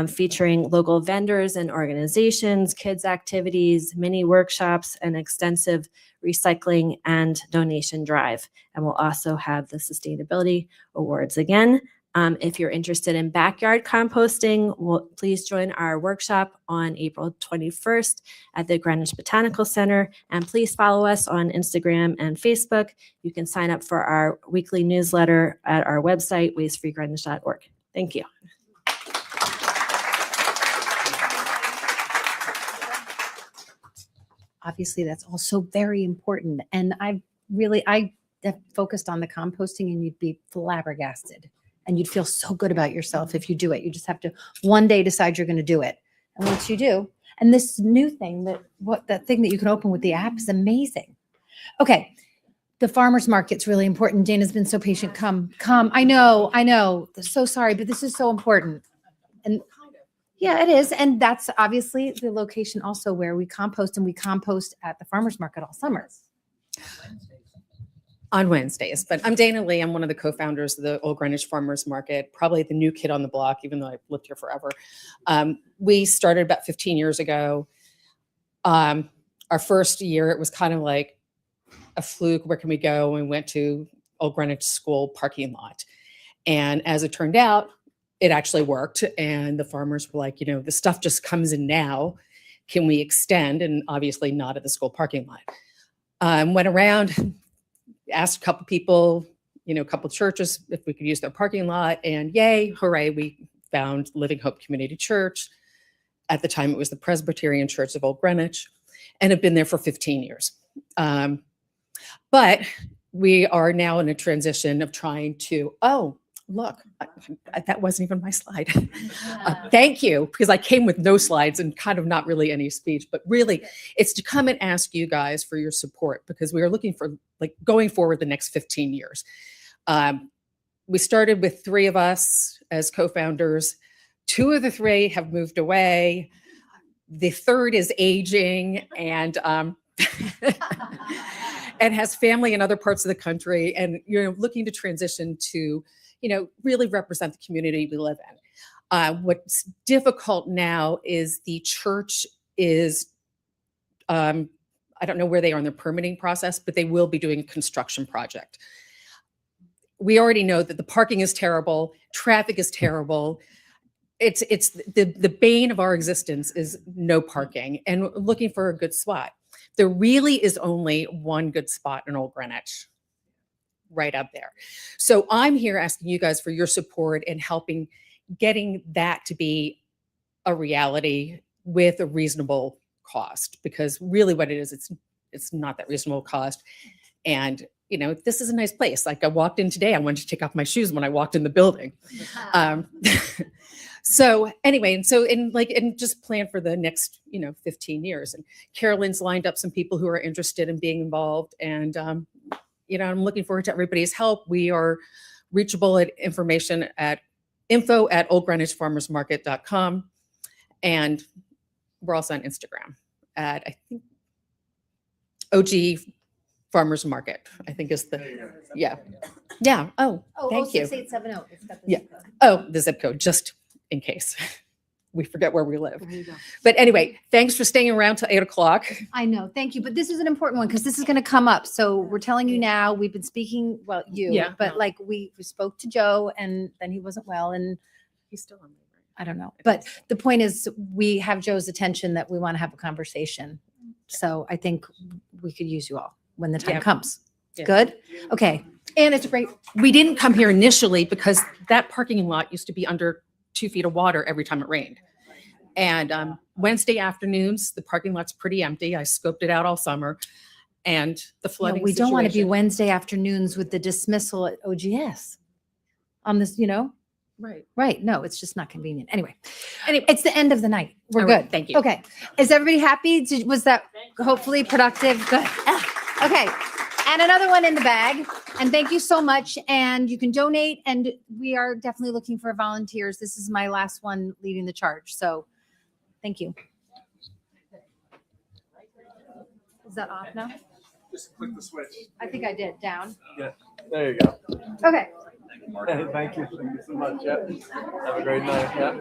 featuring local vendors and organizations, kids activities, mini workshops, and extensive recycling and donation drive. And we'll also have the Sustainability Awards again. If you're interested in backyard composting, please join our workshop on April 21st at the Greenwich Botanical Center. And please follow us on Instagram and Facebook. You can sign up for our weekly newsletter at our website, wastefreegreenwich.org. Thank you. Obviously, that's also very important. And I have focused on the composting, and you'd be flabbergasted. And you'd feel so good about yourself if you do it. You just have to one day decide you're going to do it. And once you do, and this new thing that thing that you can open with the app is amazing. Okay. The farmer's market's really important. Dana's been so patient. Come. I know. So sorry, but this is so important. And yeah, it is. And that's obviously the location also where we compost, and we compost at the farmer's market all summer. On Wednesdays, but I'm Dana Lee. I'm one of the co-founders of the Old Greenwich Farmers Market, probably the new kid on the block, even though I've lived here forever. We started about 15 years ago. Our first year, it was kind of like a fluke. Where can we go? And we went to Old Greenwich School parking lot. And as it turned out, it actually worked. And the farmers were like, the stuff just comes in now. Can we extend? And obviously not at the school parking lot. Went around, asked a couple people, a couple churches if we could use their parking lot, and yay, hooray, we found Living Hope Community Church. At the time, it was the Presbyterian Church of Old Greenwich, and have been there for 15 years. But we are now in a transition of trying to, look, that wasn't even my slide. Thank you, because I came with no slides and kind of not really any speech, but really it's to come and ask you guys for your support, because we are looking for going forward the next 15 years. We started with 3 of us as co-founders. 2 of the 3 have moved away. The 3rd is aging and and has family in other parts of the country, and looking to transition to really represent the community we live in. What's difficult now is the church is, I don't know where they are in their permitting process, but they will be doing a construction project. We already know that the parking is terrible, traffic is terrible. It's the bane of our existence is no parking, and looking for a good spot. There really is only one good spot in Old Greenwich, right up there. So I'm here asking you guys for your support in helping getting that to be a reality with a reasonable cost, because really what it is, it's not that reasonable cost. And this is a nice place. Like I walked in today, I wanted to take off my shoes when I walked in the building. So anyway, and just plan for the next 15 years. And Carolyn's lined up some people who are interested in being involved, and I'm looking forward to everybody's help. We are reachable at information at info@oldgreenwichfarmersmarket.com. And we're also on Instagram at, I think, OG Farmers Market, I think is the, yeah. Oh, thank you. 6870. It's got the Yeah. zip code. Oh, the zip code, just in case we forget where we live. But anyway, thanks for staying around till 8 o'clock. I know. Thank you. But this is an important one because this is going to come up. So we're telling you now, we've been speaking, well, Yeah. but we spoke to Joe and then he wasn't well and He's still on. I don't know. But the point is we have Joe's attention that we want to have a conversation. So I think we could use you all when the time Yeah. comes. Yeah. Good? Okay. And it's great. We didn't come here initially because that parking lot used to be under 2 feet of water every time it rained. And Wednesday afternoons, the parking lot's pretty empty. I scoped it out all summer. And the No, flooding we don't want to be situation- Wednesday afternoons with the dismissal at OGS on this, Right. Right. No, it's just not convenient. Anyway, it's the end of the night. We're All good. right, thank you. Okay. Is everybody happy? Was that hopefully productive? Good. Okay. And another one in the bag. And thank you so much. And you can donate. And we are definitely looking for volunteers. This is my last one leading the charge. So thank you. Is that off now? Just click the switch. I think I did. Down. Yeah, there you go. Okay. Hey, thank you. Thank you so much. Yeah. Have a great night. Yeah.